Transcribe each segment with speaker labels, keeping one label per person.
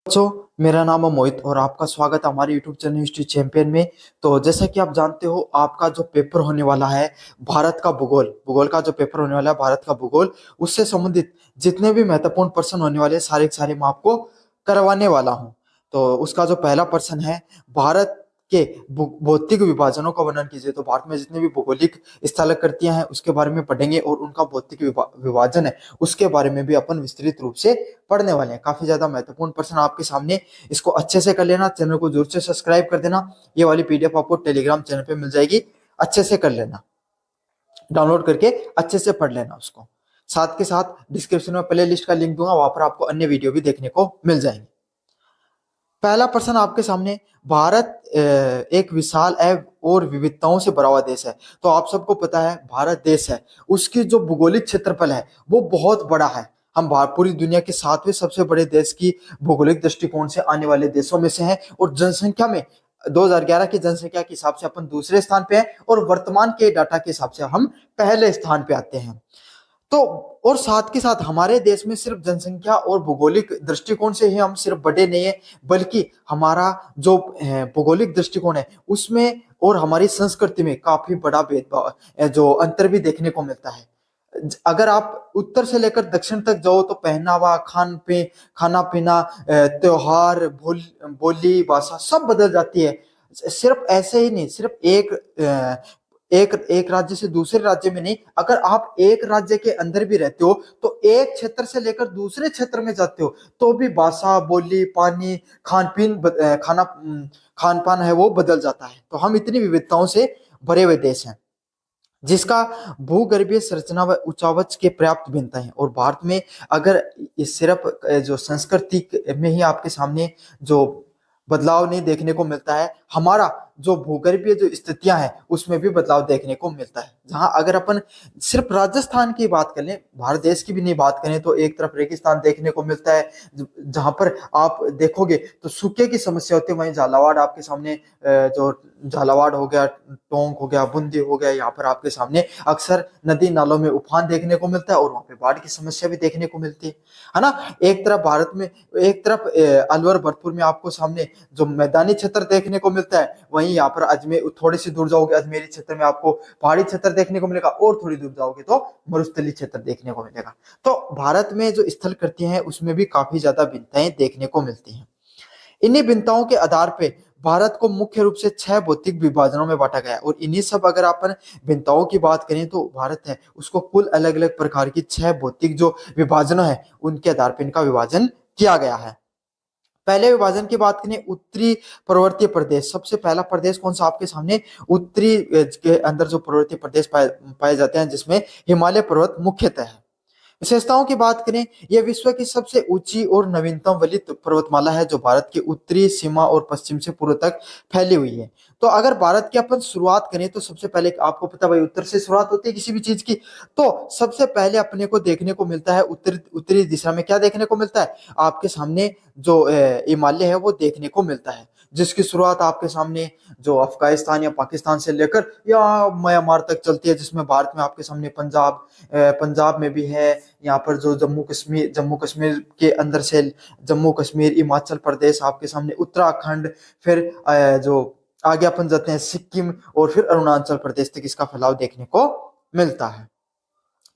Speaker 1: बच्चों, मेरा नाम है मोहित और आपका स्वागत है हमारे YouTube चैनल हिस्ट्री चैंपियन में। तो जैसा कि आप जानते हो, आपका जो पेपर होने वाला है भारत का भूगोल भूगोल का जो पेपर होने वाला है भारत का भूगोल, उससे संबंधित जितने भी महत्वपूर्ण प्रश्न होने वाले हैं सारे के सारे मैं आपको करवाने वाला हूं। तो उसका जो पहला प्रश्न है, भारत के भौतिक विभाजनों का वर्णन कीजिए। तो भारत में जितने भी भौगोलिक स्थलाकृतियां हैं उसके बारे में पढ़ेंगे और उनका भौतिक विभाजन है उसके बारे में भी अपन विस्तृत रूप से पढ़ने वाले हैं। काफी ज्यादा महत्वपूर्ण प्रश्न आपके सामने, इसको अच्छे से कर लेना। चैनल को जरूर से सब्सक्राइब कर देना। ये वाली पीडीएफ आपको टेलीग्राम चैनल पे मिल जाएगी, अच्छे से कर लेना, डाउनलोड करके अच्छे से पढ़ लेना उसको। साथ के साथ डिस्क्रिप्शन में प्ले लिस्ट का लिंक दूंगा, वहां पर आपको अन्य वीडियो भी देखने को मिल जाएंगे। पहला प्रश्न आपके सामने, भारत एक विशाल और विविधताओं से भरा हुआ देश है। तो आप सबको पता है भारत देश है, उसकी जो भौगोलिक क्षेत्रफल है वो बहुत बड़ा है। हम पूरी दुनिया के 7वें सबसे बड़े देश की भौगोलिक दृष्टिकोण से आने वाले देशों में से हैं और जनसंख्या में 2011 की जनसंख्या के हिसाब से अपन दूसरे स्थान पे हैं और वर्तमान के डाटा के हिसाब से हम पहले स्थान पे आते हैं। तो और साथ के साथ हमारे देश में सिर्फ जनसंख्या और भौगोलिक दृष्टिकोण से ही हम सिर्फ बड़े नहीं है, बल्कि हमारा जो भौगोलिक दृष्टिकोण है उसमें और हमारी संस्कृति में काफी बड़ा भेदभाव जो अंतर भी देखने को मिलता है। अगर आप उत्तर से लेकर दक्षिण तक जाओ तो पहनावा, खाना पीना, त्योहार, बोली भाषा सब बदल जाती है। सिर्फ ऐसे ही नहीं, सिर्फ एक राज्य से दूसरे राज्य में नहीं, अगर आप एक राज्य के अंदर भी रहते हो तो एक क्षेत्र से लेकर दूसरे क्षेत्र में जाते हो तो भी भाषा, बोली, पानी, खान पान है वो बदल जाता है। तो हम इतनी विविधताओं से भरे हुए देश हैं जिसका भूगर्भीय संरचना व उच्चावच के पर्याप्त भिन्नता है। और भारत में अगर इस सिर्फ जो संस्कृति में ही आपके सामने जो बदलाव नहीं देखने को मिलता है, हमारा जो भूगर्भीय जो स्थितियां हैं उसमें भी बदलाव देखने को मिलता है। जहां अगर अपन सिर्फ राजस्थान की बात कर लें, भारत देश की भी नहीं बात करें, तो एक तरफ रेगिस्तान देखने को मिलता है जहां पर आप देखोगे तो सूखे की समस्या होती है। वहीं झालावाड़ आपके सामने, जो झालावाड़ हो गया, टोंक हो गया, बूंदी हो गया, यहाँ पर आपके सामने अक्सर नदी नालों में उफान देखने को मिलता है और वहां पे बाढ़ की समस्या भी देखने को मिलती है ना। एक तरफ भारत में, एक तरफ अलवर भरतपुर में आपको सामने जो मैदानी क्षेत्र देखने को मिलता है, वहीं यहाँ पर अजमेर, थोड़ी सी दूर जाओगे अजमेरी क्षेत्र में आपको पहाड़ी क्षेत्र देखने को मिलेगा और थोड़ी दूर जाओगे तो मरुस्थलीय क्षेत्र देखने को मिलेगा। तो भारत में जो स्थल कृतियां हैं उसमें भी काफी ज्यादा भिन्नताएं देखने को मिलती हैं। इन्हीं भिन्नताओं के आधार पे भारत को मुख्य रूप से 6 भौतिक विभाजनों में बांटा गया है। और इन्हीं सब, अगर अपन भिन्नताओं की बात करें तो भारत है उसको कुल अलग अलग प्रकार की 6 भौतिक जो विभाजन है उनके आधार पर इनका विभाजन किया गया है। पहले विभाजन की बात करें, उत्तरी पर्वतीय प्रदेश। सबसे पहला प्रदेश कौन सा आपके सामने, उत्तरी के अंदर जो पर्वतीय प्रदेश पाए जाते हैं जिसमें हिमालय पर्वत मुख्यतः है। विशेषताओं की बात करें, यह विश्व की सबसे ऊंची और नवीनतम वलित पर्वतमाला है जो भारत की उत्तरी सीमा और पश्चिम से पूर्व तक फैली हुई है। तो अगर भारत की अपन शुरुआत करें तो सबसे पहले आपको पता भाई उत्तर से शुरुआत होती है किसी भी चीज की, तो सबसे पहले अपने को देखने को मिलता है उत्तरी दिशा में क्या देखने को मिलता है, आपके सामने जो हिमालय है वो देखने को मिलता है, जिसकी शुरुआत आपके सामने जो अफगानिस्तान या पाकिस्तान से लेकर या म्यांमार तक चलती है, जिसमें भारत में आपके सामने पंजाब में भी है। यहाँ पर जो जम्मू कश्मीर के अंदर से जम्मू कश्मीर, हिमाचल प्रदेश, आपके सामने उत्तराखंड, फिर जो आगे अपन जाते हैं सिक्किम और फिर अरुणाचल प्रदेश तक इसका फैलाव देखने को मिलता है,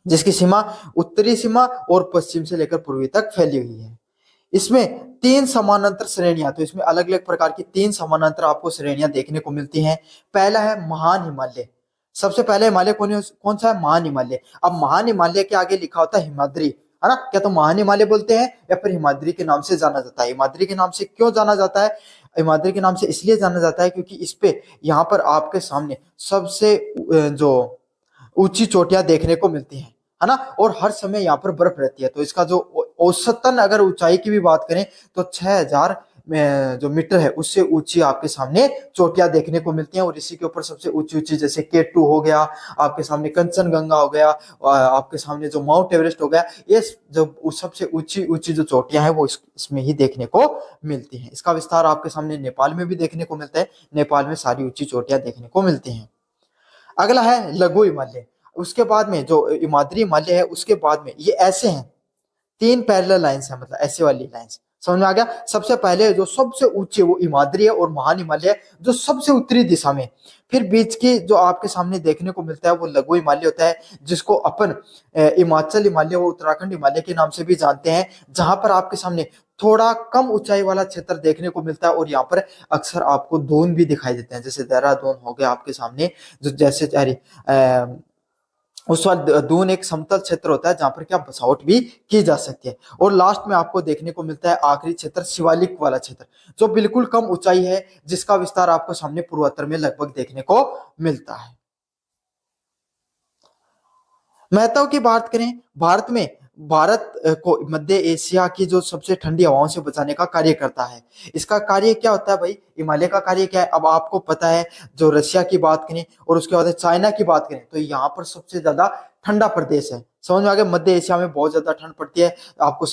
Speaker 1: जिसकी सीमा उत्तरी सीमा और पश्चिम से लेकर पूर्वी तक फैली हुई है। इसमें 3 समानांतर श्रेणियां, तो इसमें अलग अलग प्रकार की 3 समानांतर आपको श्रेणियां देखने को मिलती हैं। पहला है महान हिमालय। सबसे पहले हिमालय कौन सा है, महान हिमालय। अब महान हिमालय के आगे लिखा होता है हिमाद्री, है ना। क्या तो महान हिमालय बोलते हैं या फिर हिमाद्री के नाम से जाना जाता है। हिमाद्री के नाम से क्यों जाना जाता है, हिमाद्री के नाम से इसलिए जाना जाता है क्योंकि इस पे यहाँ पर आपके सामने सबसे जो ऊंची चोटियां देखने को मिलती हैं, है ना। और हर समय यहाँ पर बर्फ रहती है। तो इसका जो औसतन अगर ऊंचाई की भी बात करें तो 6000 जो मीटर है उससे ऊंची आपके सामने चोटियां देखने को मिलती हैं। और इसी के ऊपर सबसे ऊंची ऊंची जैसे K2 हो गया, आपके सामने कंचनजंगा हो गया, आपके सामने जो माउंट एवरेस्ट हो गया, ये जो सबसे ऊंची ऊंची जो चोटियां हैं वो इसमें ही देखने को मिलती हैं। इसका विस्तार आपके सामने नेपाल में भी देखने को मिलता है। नेपाल में सारी ऊंची चोटियां देखने को मिलती हैं। अगला है लघु हिमालय। उसके बाद में जो हिमाद्री हिमालय है उसके बाद में ये ऐसे हैं, 3 पैरेलल लाइंस है, मतलब ऐसे वाली लाइंस। समझ में आ गया। सबसे पहले जो सबसे ऊंचे वो हिमाद्री है और महान हिमालय जो सबसे उत्तरी दिशा में। फिर बीच की जो आपके सामने देखने को मिलता है वो लघु हिमालय होता है, जिसको अपन हिमाचल हिमालय और उत्तराखंड हिमालय के नाम से भी जानते हैं, जहां पर आपके सामने थोड़ा कम ऊंचाई वाला क्षेत्र देखने को मिलता है और यहाँ पर अक्सर आपको दून भी दिखाई देते हैं, जैसे देहरादून हो गया आपके सामने, जो जैसे उस वक्त दून एक समतल क्षेत्र होता है जहां पर क्या बसावट भी की जा सकती है। और लास्ट में आपको देखने को मिलता है आखिरी क्षेत्र शिवालिक वाला क्षेत्र, जो बिल्कुल कम ऊंचाई है, जिसका विस्तार आपको सामने पूर्वोत्तर में लगभग देखने को मिलता है। महत्व की बात करें भारत में, भारत को मध्य एशिया की जो सबसे ठंडी हवाओं से बचाने का कार्य करता है। इसका कार्य क्या होता है भाई, हिमालय का कार्य क्या है, अब आपको पता है। जो रशिया की बात करें और उसके बाद चाइना की बात करें तो यहाँ पर सबसे ज्यादा ठंडा प्रदेश है। समझ में आ गया, मध्य एशिया में बहुत ज्यादा ठंड पड़ती है। आपको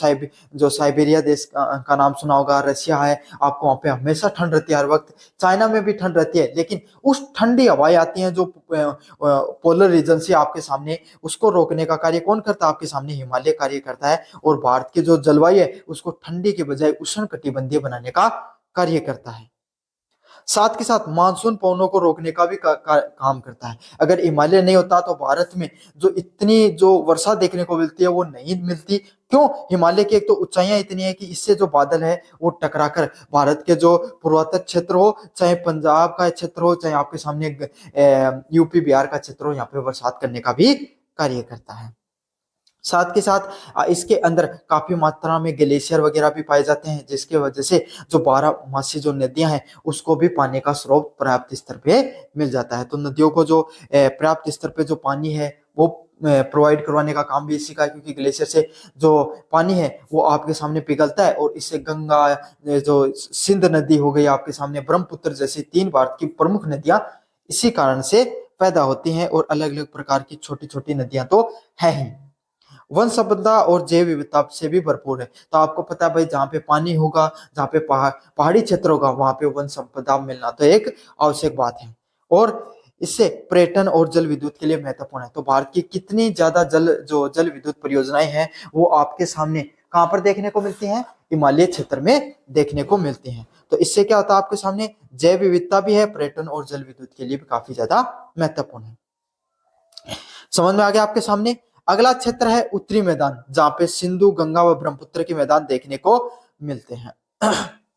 Speaker 1: जो साइबेरिया देश का नाम सुना होगा, रशिया है, आपको वहां पे हमेशा ठंड रहती है हर वक्त। चाइना में भी ठंड रहती है, लेकिन उस ठंडी हवाएं आती हैं जो पोलर रीजन से आपके सामने, उसको रोकने का कार्य कौन करता है, आपके सामने हिमालय कार्य करता है। और भारत की जो जलवायु है उसको ठंडी के बजाय उष्ण कटिबंधीय बनाने का कार्य करता है। साथ के साथ मानसून पवनों को रोकने का भी काम करता है। अगर हिमालय नहीं होता तो भारत में जो इतनी जो वर्षा देखने को मिलती है वो नहीं मिलती। क्यों? हिमालय की एक तो ऊंचाइयां इतनी है कि इससे जो बादल है वो टकराकर भारत के जो पूर्वोत्तर क्षेत्र हो, चाहे पंजाब का क्षेत्र हो, चाहे आपके सामने यूपी बिहार का क्षेत्र हो, यहाँ पे बरसात करने का भी कार्य करता है। साथ के साथ इसके अंदर काफी मात्रा में ग्लेशियर वगैरह भी पाए जाते हैं, जिसके वजह से जो 12 जो नदियां हैं उसको भी पानी का स्रोत पर्याप्त स्तर पे मिल जाता है। तो नदियों को जो पर्याप्त स्तर पे जो पानी है वो प्रोवाइड करवाने का काम भी इसी का है, क्योंकि ग्लेशियर से जो पानी है वो आपके सामने पिघलता है और इससे गंगा, जो सिंध नदी हो गई आपके सामने, ब्रह्मपुत्र जैसी 3 भारत की प्रमुख नदियां इसी कारण से पैदा होती हैं। और अलग अलग प्रकार की छोटी छोटी नदियां तो है ही। वन संपदा और जैव विविधता से भी भरपूर है। तो आपको पता है भाई, जहाँ पे पानी होगा, जहाँ पे पहाड़ी क्षेत्र होगा, वहां पे वन संपदा मिलना तो एक आवश्यक बात है। और इससे पर्यटन और जल विद्युत के लिए महत्वपूर्ण है। तो भारत की कितनी ज्यादा जल विद्युत परियोजनाएं हैं वो आपके सामने कहाँ पर देखने को मिलती हैं, हिमालय क्षेत्र में देखने को मिलती हैं। तो इससे क्या होता है, आपके सामने जैव विविधता भी है, पर्यटन और जल विद्युत के लिए भी काफी ज्यादा महत्वपूर्ण है। समझ में आ गया आपके सामने। अगला क्षेत्र है उत्तरी मैदान, जहां पे सिंधु, गंगा व ब्रह्मपुत्र के मैदान देखने को मिलते हैं।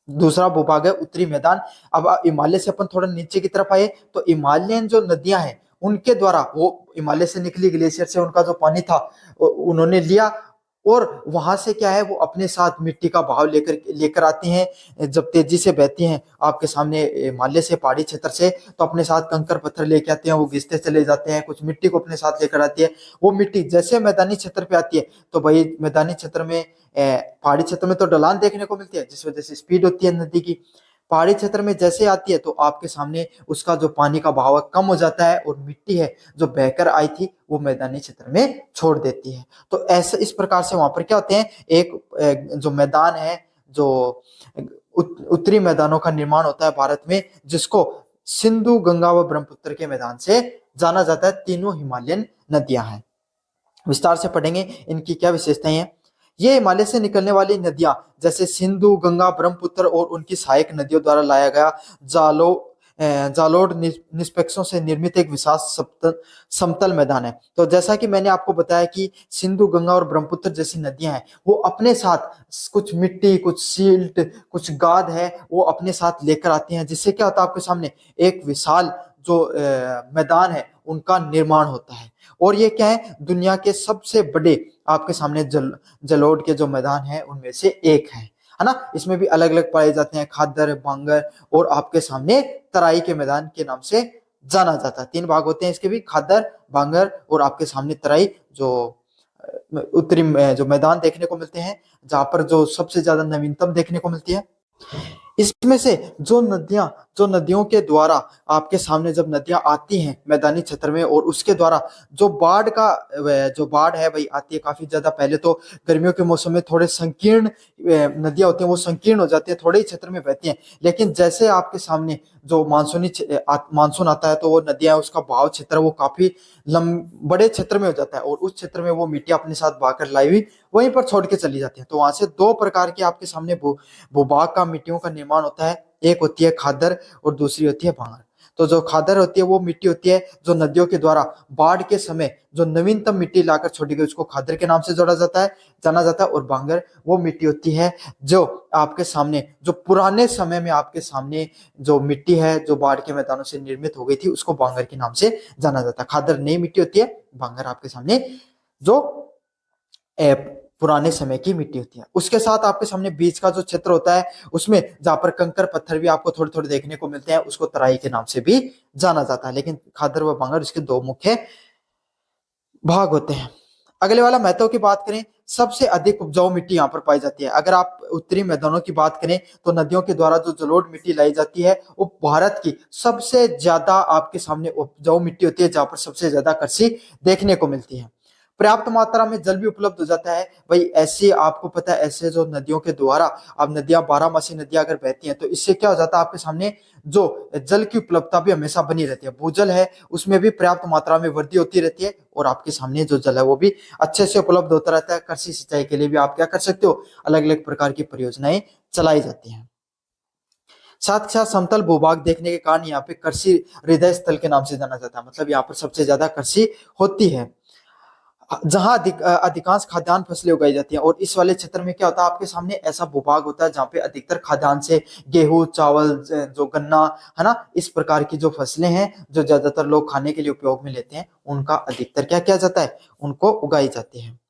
Speaker 1: दूसरा भूभाग है उत्तरी मैदान। अब हिमालय से अपन थोड़ा नीचे की तरफ आए तो हिमालयन जो नदियां हैं उनके द्वारा, वो हिमालय से निकली ग्लेशियर से उनका जो पानी था उन्होंने लिया, और वहां से क्या है वो अपने साथ मिट्टी का बहाव लेकर आती हैं। जब तेजी से बहती हैं आपके सामने हिमालय से, पहाड़ी क्षेत्र से, तो अपने साथ कंकर पत्थर लेके आते हैं, वो घिसते चले जाते हैं, कुछ मिट्टी को अपने साथ लेकर आती है। वो मिट्टी जैसे मैदानी क्षेत्र पे आती है तो भाई मैदानी क्षेत्र में, पहाड़ी क्षेत्र में तो ढलान देखने को मिलती है, जिस वजह से स्पीड होती है नदी की। पहाड़ी क्षेत्र में जैसे आती है तो आपके सामने उसका जो पानी का बहाव कम हो जाता है और मिट्टी है जो बहकर आई थी वो मैदानी क्षेत्र में छोड़ देती है। तो ऐसे इस प्रकार से वहां पर क्या होते हैं, एक जो मैदान है, जो उत्तरी मैदानों का निर्माण होता है भारत में, जिसको सिंधु, गंगा व ब्रह्मपुत्र के मैदान से जाना जाता है। तीनों हिमालयन नदियां हैं। विस्तार से पढ़ेंगे इनकी क्या विशेषताएं हैं। ये हिमालय से निकलने वाली नदियां जैसे सिंधु, गंगा, ब्रह्मपुत्र और उनकी सहायक नदियों द्वारा लाया गया जालोड निष्पक्षों से निर्मित एक विशाल समतल मैदान है। तो जैसा कि मैंने आपको बताया कि सिंधु, गंगा और ब्रह्मपुत्र जैसी नदियां हैं वो अपने साथ कुछ मिट्टी, कुछ सील्ट, कुछ गाद है वो अपने साथ लेकर आती हैं, जिससे क्या होता है, आपके सामने एक विशाल जो मैदान है उनका निर्माण होता है। और ये क्या है, दुनिया के सबसे बड़े आपके सामने जलोढ़ के जो मैदान है उनमें से एक है ना। इसमें भी अलग अलग पाए जाते हैं, खादर, बांगर और आपके सामने तराई के मैदान के नाम से जाना जाता है। 3 भाग होते हैं इसके भी, खादर, बांगर और आपके सामने तराई, जो उत्तरी जो मैदान देखने को मिलते हैं, जहां पर जो सबसे ज्यादा नवीनतम देखने को मिलती है। इसमें से जो नदियों के द्वारा आपके सामने जब नदियां आती हैं मैदानी क्षेत्र में, और उसके द्वारा जो बाढ़ है वही आती है काफी ज्यादा। पहले तो गर्मियों के मौसम में थोड़े संकीर्ण नदियां होती हैं, वो संकीर्ण हो जाती है, थोड़े ही क्षेत्र में बहती हैं। लेकिन जैसे आपके सामने जो मानसून आता है, तो वो नदियां, उसका बहाव क्षेत्र वो काफी बड़े क्षेत्र में हो जाता है, और उस क्षेत्र में वो मिट्टी अपने साथ बहाकर लाई हुई वहीं पर छोड़ के चली जाती है। तो वहां से दो प्रकार की आपके सामने भूभाग का मिट्टियों का निर्माण होता है। एक होती है खादर और दूसरी होती है भांगर। तो जो खादर होती है वो मिट्टी होती है जो नदियों के द्वारा बाढ़ के समय जो नवीनतम मिट्टी लाकर छोड़ी गई, उसको खादर के नाम से जाना जाता है। और भांगर वो मिट्टी होती है जो आपके सामने जो पुराने समय में आपके सामने जो मिट्टी है जो बाढ़ के मैदानों से निर्मित हो गई थी, उसको भांगर के नाम से जाना जाता है। खादर नई मिट्टी होती है, भांगर आपके सामने जो पुराने समय की मिट्टी होती है। उसके साथ आपके सामने बीच का जो क्षेत्र होता है, उसमें जहां पर कंकर पत्थर भी आपको थोड़े थोड़े देखने को मिलते हैं, उसको तराई के नाम से भी जाना जाता है। लेकिन खादर व भांगर इसके दो मुख्य भाग होते हैं। अगले वाला महत्व की बात करें, सबसे अधिक उपजाऊ मिट्टी यहाँ पर पाई जाती है। अगर आप उत्तरी मैदानों की बात करें, तो नदियों के द्वारा जो जलोढ़ मिट्टी लाई जाती है, वो भारत की सबसे ज्यादा आपके सामने उपजाऊ मिट्टी होती है, जहां पर सबसे ज्यादा कृषि देखने को मिलती है। पर्याप्त मात्रा में जल भी उपलब्ध हो जाता है। भाई ऐसे आपको पता है, ऐसे जो नदियों के द्वारा अब नदियां बारहमासी नदियां अगर बहती हैं, तो इससे क्या हो जाता है, आपके सामने जो जल की उपलब्धता भी हमेशा बनी रहती है। भूजल है उसमें भी पर्याप्त मात्रा में वृद्धि होती रहती है, और आपके सामने जो जल है वो भी अच्छे से उपलब्ध होता रहता है। कृषि सिंचाई के लिए भी आप क्या कर सकते हो, अलग अलग प्रकार की परियोजनाएं चलाई जाती हैं। साथ ही साथ समतल भूभाग देखने के कारण यहाँ पे कृषि हृदय स्थल के नाम से जाना जाता है। मतलब यहाँ पर सबसे ज्यादा कृषि होती है, जहां अधिकांश खाद्यान्न फसलें उगाई जाती हैं। और इस वाले क्षेत्र में क्या होता है, आपके सामने ऐसा भूभाग होता है जहां पे अधिकतर खाद्यान्न से गेहूं, चावल, जो गन्ना है ना, इस प्रकार की जो फसलें हैं जो ज्यादातर लोग खाने के लिए उपयोग में लेते हैं, उनका अधिकतर क्या किया जाता है, उनको उगाई जाती है।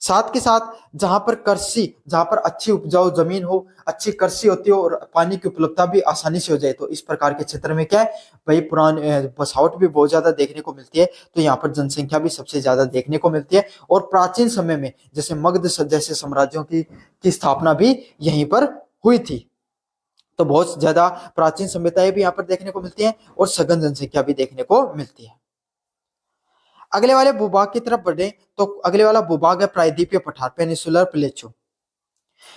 Speaker 1: साथ के साथ जहां पर अच्छी उपजाऊ जमीन हो, अच्छी कृषि होती हो, और पानी की उपलब्धता भी आसानी से हो जाए, तो इस प्रकार के क्षेत्र में क्या है भाई, पुरानी बसावट भी बहुत ज्यादा देखने को मिलती है। तो यहाँ पर जनसंख्या भी सबसे ज्यादा देखने को मिलती है। और प्राचीन समय में जैसे मगध जैसे साम्राज्यों की स्थापना भी यहीं पर हुई थी। तो बहुत ज्यादा प्राचीन सभ्यताएं भी यहाँ पर देखने को मिलती है, और सघन जनसंख्या भी देखने को मिलती है। अगले वाले भूभाग की तरफ बढ़े, तो अगले वाला भूभाग है प्रायद्वीपीय पठार, पेनिसुलर प्लेटो।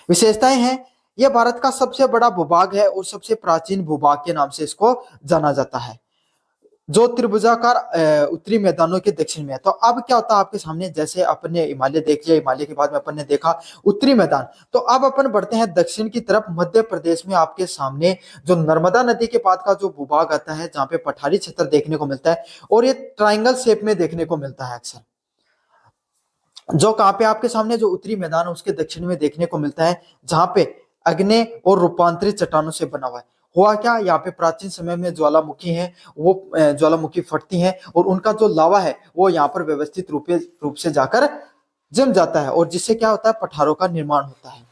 Speaker 1: विशेषताएं हैं, यह भारत का सबसे बड़ा भूभाग है और सबसे प्राचीन भूभाग के नाम से इसको जाना जाता है, जो त्रिभुजाकार उत्तरी मैदानों के दक्षिण में है। तो अब क्या होता है आपके सामने, जैसे अपन ने हिमालय देख लिया, हिमालय के बाद में अपन ने देखा उत्तरी मैदान, तो अब अपन बढ़ते हैं दक्षिण की तरफ। मध्य प्रदेश में आपके सामने जो नर्मदा नदी के पास का जो भूभाग आता है, जहाँ पे पठारी क्षेत्र देखने को मिलता है, और ये ट्राइंगल शेप में देखने को मिलता है अक्सर। जो कहाँ पे आपके सामने जो उत्तरी मैदान है उसके दक्षिण में देखने को मिलता है, जहां पे अग्नि और रूपांतरित चट्टानों से बना हुआ है। हुआ क्या, यहाँ पे प्राचीन समय में ज्वालामुखी है, वो ज्वालामुखी फटती हैं, और उनका जो लावा है वो यहाँ पर व्यवस्थित रूप से जाकर जम जाता है, और जिससे क्या होता है, पठारों का निर्माण होता है।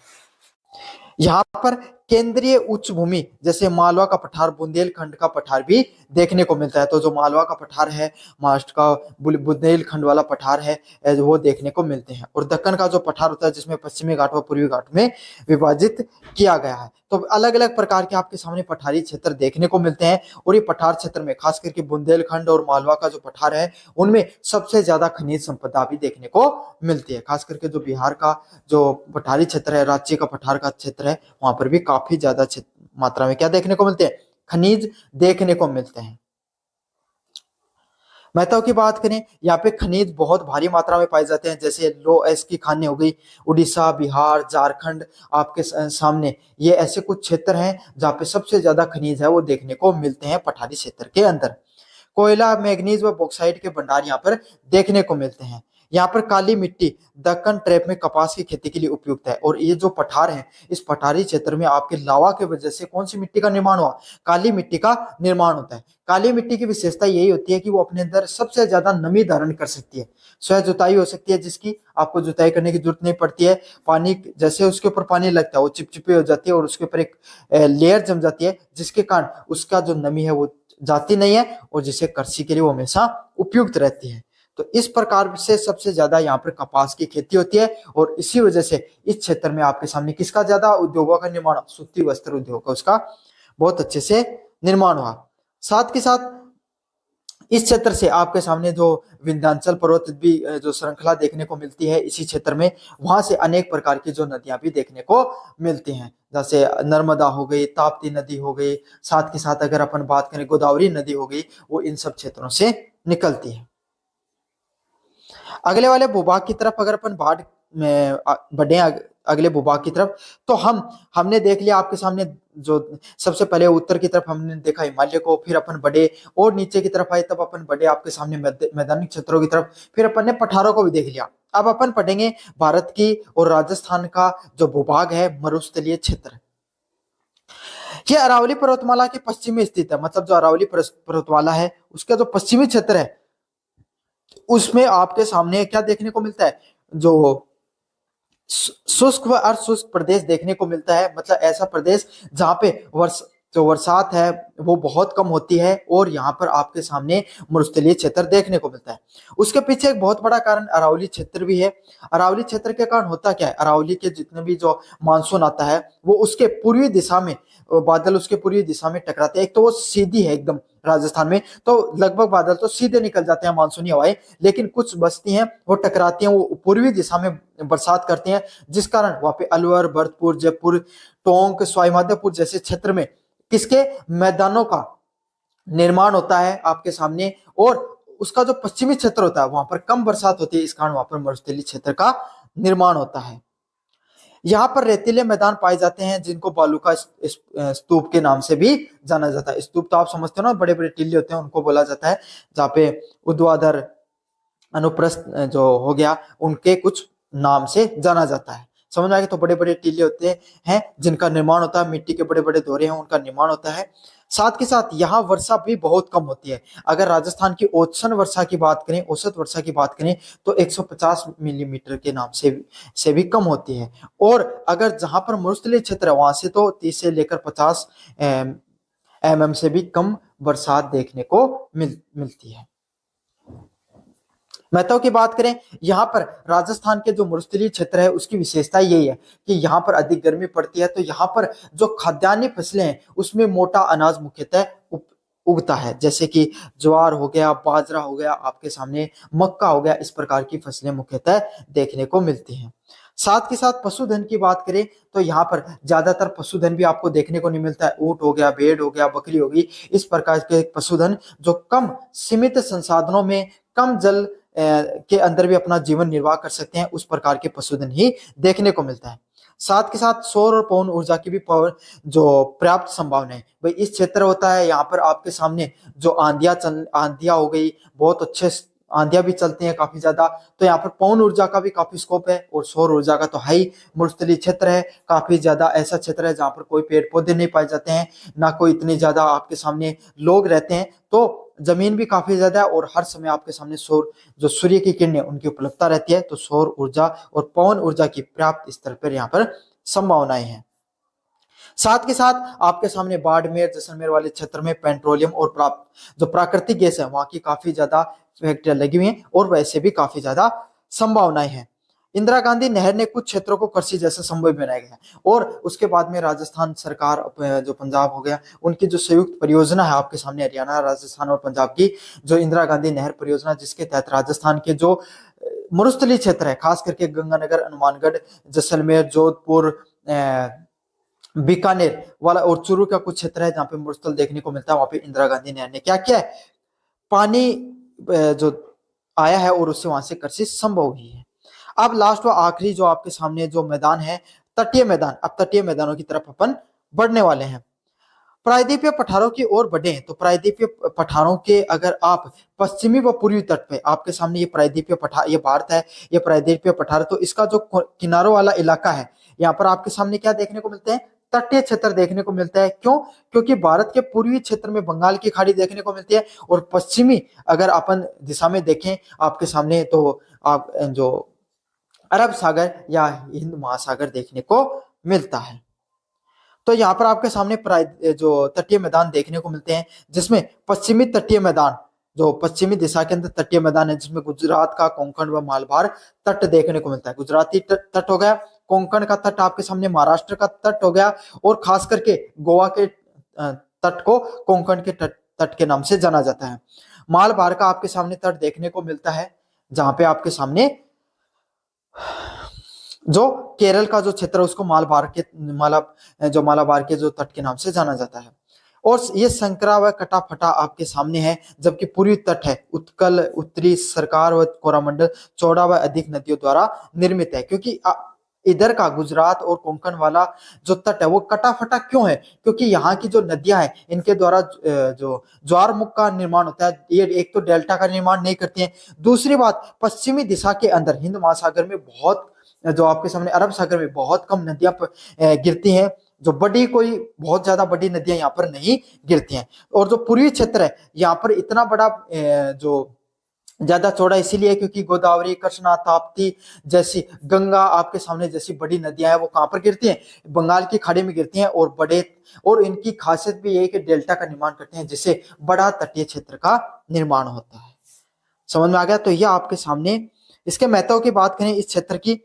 Speaker 1: यहाँ पर केंद्रीय उच्च भूमि जैसे मालवा का पठार, बुंदेलखंड का पठार भी देखने को मिलता है। तो जो मालवा का पठार है, महाराष्ट्र का बुंदेलखंड वाला पठार है, वो देखने को मिलते हैं। और दक्कन का जो पठार होता है, जिसमें पश्चिमी घाट व पूर्वी घाट में विभाजित किया गया है। तो अलग अलग प्रकार के आपके सामने पठारी क्षेत्र देखने को मिलते हैं, और ये पठार क्षेत्र में खास करके बुंदेलखंड और मालवा का जो पठार है, उनमें सबसे ज्यादा खनिज संपदा भी देखने को मिलती है। खास करके जो बिहार का जो पठारी क्षेत्र है, रांची का पठार का क्षेत्र है, वहां पर भी काफी ज्यादा मात्रा में क्या देखने को मिलते हैं, खनिज देखने को मिलते हैं। महत्व की बात करें, यहाँ पे खनिज बहुत भारी मात्रा में पाए जाते हैं, जैसे लो एस की खानें हो गई, उड़ीसा, बिहार, झारखंड आपके सामने, ये ऐसे कुछ क्षेत्र हैं जहाँ पे सबसे ज्यादा खनिज है वो देखने को मिलते हैं पठारी क्षेत्र के अंदर। कोयला, मैग्नीज व बॉक्साइट के भंडार यहाँ पर देखने को मिलते हैं। यहाँ पर काली मिट्टी दक्कन ट्रैप में कपास की खेती के लिए उपयुक्त है। और ये जो पठार है, इस पठारी क्षेत्र में आपके लावा के वजह से कौन सी मिट्टी का निर्माण हुआ, काली मिट्टी का निर्माण होता है। काली मिट्टी की विशेषता यही होती है कि वो अपने अंदर सबसे ज्यादा नमी धारण कर सकती है, स्वयं जुताई हो सकती है, जिसकी आपको जुताई करने की जरूरत नहीं पड़ती है। पानी जैसे उसके ऊपर पानी लगता है वो चिपचिपी हो जाती है, और उसके ऊपर एक लेयर जम जाती है, जिसके कारण उसका जो नमी है वो जाती नहीं है, और जिससे कृषि के लिए वो हमेशा उपयुक्त रहती है। तो इस प्रकार से सबसे ज्यादा यहाँ पर कपास की खेती होती है, और इसी वजह से इस क्षेत्र में आपके सामने किसका ज्यादा उद्योगों का निर्माण, सूती वस्त्र उद्योग का उसका बहुत अच्छे से निर्माण हुआ। साथ के साथ इस क्षेत्र से आपके सामने जो विंध्याचल पर्वत भी जो श्रृंखला देखने को मिलती है इसी क्षेत्र में, वहां से अनेक प्रकार की जो नदियां भी देखने को मिलती हैं, जैसे नर्मदा हो गई, ताप्ती नदी हो गई, साथ के साथ अगर अपन बात करें गोदावरी नदी हो गई, वो इन सब क्षेत्रों से निकलती है। अगले वाले भूभाग की तरफ अगर अपन बाढ़ में बढ़े अगले भूभाग की तरफ, तो हमने देख लिया आपके सामने जो सबसे पहले उत्तर की तरफ हमने देखा हिमालय को, फिर अपन बढ़े और नीचे की तरफ आए तब अपन बढ़े आपके सामने मैदानी क्षेत्रों की तरफ, फिर अपन ने पठारों को भी देख लिया। अब अपन पढ़ेंगे भारत की और राजस्थान का जो भूभाग है मरुस्थलीय क्षेत्र। ये अरावली पर्वतमाला के पश्चिमी स्थित है, मतलब जो अरावली पर्वतमाला है उसका जो पश्चिमी क्षेत्र है उसमें आपके सामने क्या देखने को मिलता है, जो शुष्क व अर्धशुष्क प्रदेश देखने को मिलता है, मतलब ऐसा प्रदेश जहाँ पे जो बरसात है वो बहुत कम होती है, और यहाँ पर आपके सामने मरुस्थलीय क्षेत्र देखने को मिलता है। उसके पीछे एक बहुत बड़ा कारण अरावली क्षेत्र भी है। अरावली क्षेत्र के कारण होता क्या है, अरावली के जितने भी जो मानसून आता है वो उसके पूर्वी दिशा में, बादल उसके पूर्वी दिशा में टकराते हैं। एक तो वो सीधी है एकदम राजस्थान में, तो लगभग बादल तो सीधे निकल जाते हैं मानसूनी हवाएं, लेकिन कुछ बस्ती हैं वो टकराती हैं, वो पूर्वी दिशा में बरसात करती हैं, जिस कारण वहां पे अलवर, भरतपुर, जयपुर, टोंक, सवाईमाधोपुर जैसे क्षेत्र में किसके मैदानों का निर्माण होता है आपके सामने, और उसका जो पश्चिमी क्षेत्र होता है वहां पर कम बरसात होती है, इस कारण वहां पर मरुस्थलीय क्षेत्र का निर्माण होता है। यहाँ पर रेतीले मैदान पाए जाते हैं जिनको बालू का स्तूप के नाम से भी जाना जाता है। स्तूप तो आप समझते हो ना, बड़े बड़े टीले होते हैं उनको बोला जाता है, जहाँ पे ऊर्ध्वाधर अनुप्रस्थ जो हो गया उनके कुछ नाम से जाना जाता है। समझ आ गया, तो बड़े बड़े टीले होते हैं जिनका निर्माण होता है, मिट्टी के बड़े बड़े दौरे हैं उनका निर्माण होता है। साथ के साथ यहाँ वर्षा भी बहुत कम होती है। अगर राजस्थान की औसत वर्षा की बात करें, तो 150 मिलीमीटर के नाम से भी कम होती है, और अगर जहां पर मरुस्थलीय क्षेत्र है वहां से तो 30 से लेकर 50 mm से भी कम बरसात देखने को मिलती है। महत्व की बात करें, यहाँ पर राजस्थान के जो मरुस्थलीय क्षेत्र है उसकी विशेषता यही है कि यहाँ पर अधिक गर्मी पड़ती है, तो यहाँ पर जो खाद्यान्य फसलें हैं उसमें मोटा अनाज मुख्यतः उगता है, जैसे कि ज्वार हो गया, बाजरा हो गया, आपके सामने मक्का हो गया, इस प्रकार की फसलें मुख्यतः देखने को मिलती हैं। साथ के साथ पशुधन की बात करें तो यहाँ पर ज्यादातर पशुधन भी आपको देखने को नहीं मिलता है। ऊंट हो गया, भेड़ हो गया, बकरी होगी, इस प्रकार के पशुधन जो कम सीमित संसाधनों में कम जल के अंदर भी अपना जीवन निर्वाह कर सकते हैं, उस प्रकार के पशुधन ही देखने को मिलता है। साथ के साथ सौर और पवन ऊर्जा की भी पावर जो पर्याप्त संभावना है भाई इस क्षेत्र होता है। यहाँ पर आपके सामने जो आंधियां हो गई, बहुत अच्छे आंधियां भी चलती हैं काफी ज्यादा, तो यहाँ पर पवन ऊर्जा का भी काफी स्कोप है, और सौर ऊर्जा का तो है ही। मरुस्थलीय क्षेत्र है, काफी ज्यादा ऐसा क्षेत्र है जहाँ पर कोई पेड़ पौधे नहीं पाए जाते हैं, ना कोई इतने ज्यादा आपके सामने लोग रहते हैं, तो जमीन भी काफी ज्यादा है, और हर समय आपके सामने जो सूर्य की किरणें उनकी उपलब्धता रहती है, तो सौर ऊर्जा और पवन ऊर्जा की पर्याप्त स्तर पर यहाँ पर संभावनाएं हैं। साथ के साथ आपके सामने बाड़मेर, जैसलमेर वाले क्षेत्र में पेट्रोलियम और जो प्राकृतिक गैस है वहां की काफी ज्यादा फैक्ट्रियां लगी हुई हैं, और वैसे भी काफी ज्यादा संभावनाएं हैं। इंदिरा गांधी नहर ने कुछ क्षेत्रों को कृषि जैसे संभव बनाया गया, और उसके बाद में राजस्थान सरकार जो पंजाब हो गया उनकी जो संयुक्त परियोजना है आपके सामने, हरियाणा, राजस्थान और पंजाब की जो इंदिरा गांधी नहर परियोजना, जिसके तहत राजस्थान के जो मरुस्थलीय क्षेत्र है, खास करके गंगानगर, हनुमानगढ़, जैसलमेर, जोधपुर, बीकानेर वाला और चूरू का कुछ क्षेत्र है जहाँ पे मरुस्थल देखने को मिलता है, वहां पे इंदिरा गांधी नहर ने क्या किया है, पानी जो आया है और उससे वहां से कृषि संभव हुई है। अब लास्ट और आखिरी जो आपके सामने जो मैदान है, तटीय मैदान। अब तटीय मैदानों की तरफ अपन बढ़ने वाले हैं। प्रायद्वीपीय पठारों की ओर बढ़े तो प्रायद्वीपीय पठारों के अगर आप पश्चिमी व पूर्वी तट पे, आपके सामने ये प्रायद्वीपीय पठार, ये भारत है, ये प्रायद्वीपीय पठार, तो इसका जो किनारों वाला इलाका है यहाँ पर आपके सामने क्या देखने को मिलते हैं, तटीय क्षेत्र देखने को मिलता है। क्यों? क्योंकि भारत के पूर्वी क्षेत्र में बंगाल की खाड़ी देखने को मिलती है, और पश्चिमी अगर अपन दिशा में देखें आपके सामने तो आप जो अरब सागर या हिंद महासागर देखने को मिलता है। तो यहाँ पर आपके सामने जो तटीय मैदान देखने को मिलते हैं, जिसमें पश्चिमी तटीय मैदान जो पश्चिमी दिशा के अंदर तटीय मैदान है, जिसमें गुजरात का कोंकण व मालभार तट देखने को मिलता है। गुजराती तट हो गया, कोंकण का तट आपके सामने महाराष्ट्र का तट हो गया, और खास करके गोवा के तट को कोंकण के तट के नाम से जाना जाता है। मालभार का आपके सामने तट देखने को मिलता है, जहां पे आपके सामने जो केरल का जो क्षेत्र है उसको मालाबार के जो तट के नाम से जाना जाता है। और ये संकरा व कटा फटा आपके सामने है, जबकि पूर्वी तट है उत्कल, उत्तरी सरकार व कोरामंडल चौड़ा व अधिक नदियों द्वारा निर्मित है। क्योंकि इधर का गुजरात और कोंकण वाला जो तट है वो कटा फटा क्यों है? क्योंकि यहाँ की जो नदियां हैं इनके द्वारा जो ज्वार मुख का निर्माण होता है, ये एक तो डेल्टा का निर्माण नहीं करती हैं, दूसरी बात पश्चिमी दिशा के अंदर हिंद महासागर में बहुत, जो आपके सामने अरब सागर में बहुत कम नदियां गिरती हैं, जो बड़ी कोई बहुत ज्यादा बड़ी नदियां यहाँ पर नहीं गिरती हैं। और जो पूर्वी क्षेत्र है यहाँ पर इतना बड़ा जो ज्यादा चौड़ा इसीलिए क्योंकि गोदावरी, कृष्णा, ताप्ती जैसी, गंगा आपके सामने जैसी बड़ी नदियां हैं वो कहां पर गिरती हैं? बंगाल की खाड़ी में गिरती हैं, और इनकी खासियत भी यही कि डेल्टा का निर्माण करते हैं, जिससे बड़ा तटीय क्षेत्र का निर्माण होता है। समझ में आ गया? तो यह आपके सामने इसके महत्व की बात करें इस क्षेत्र की,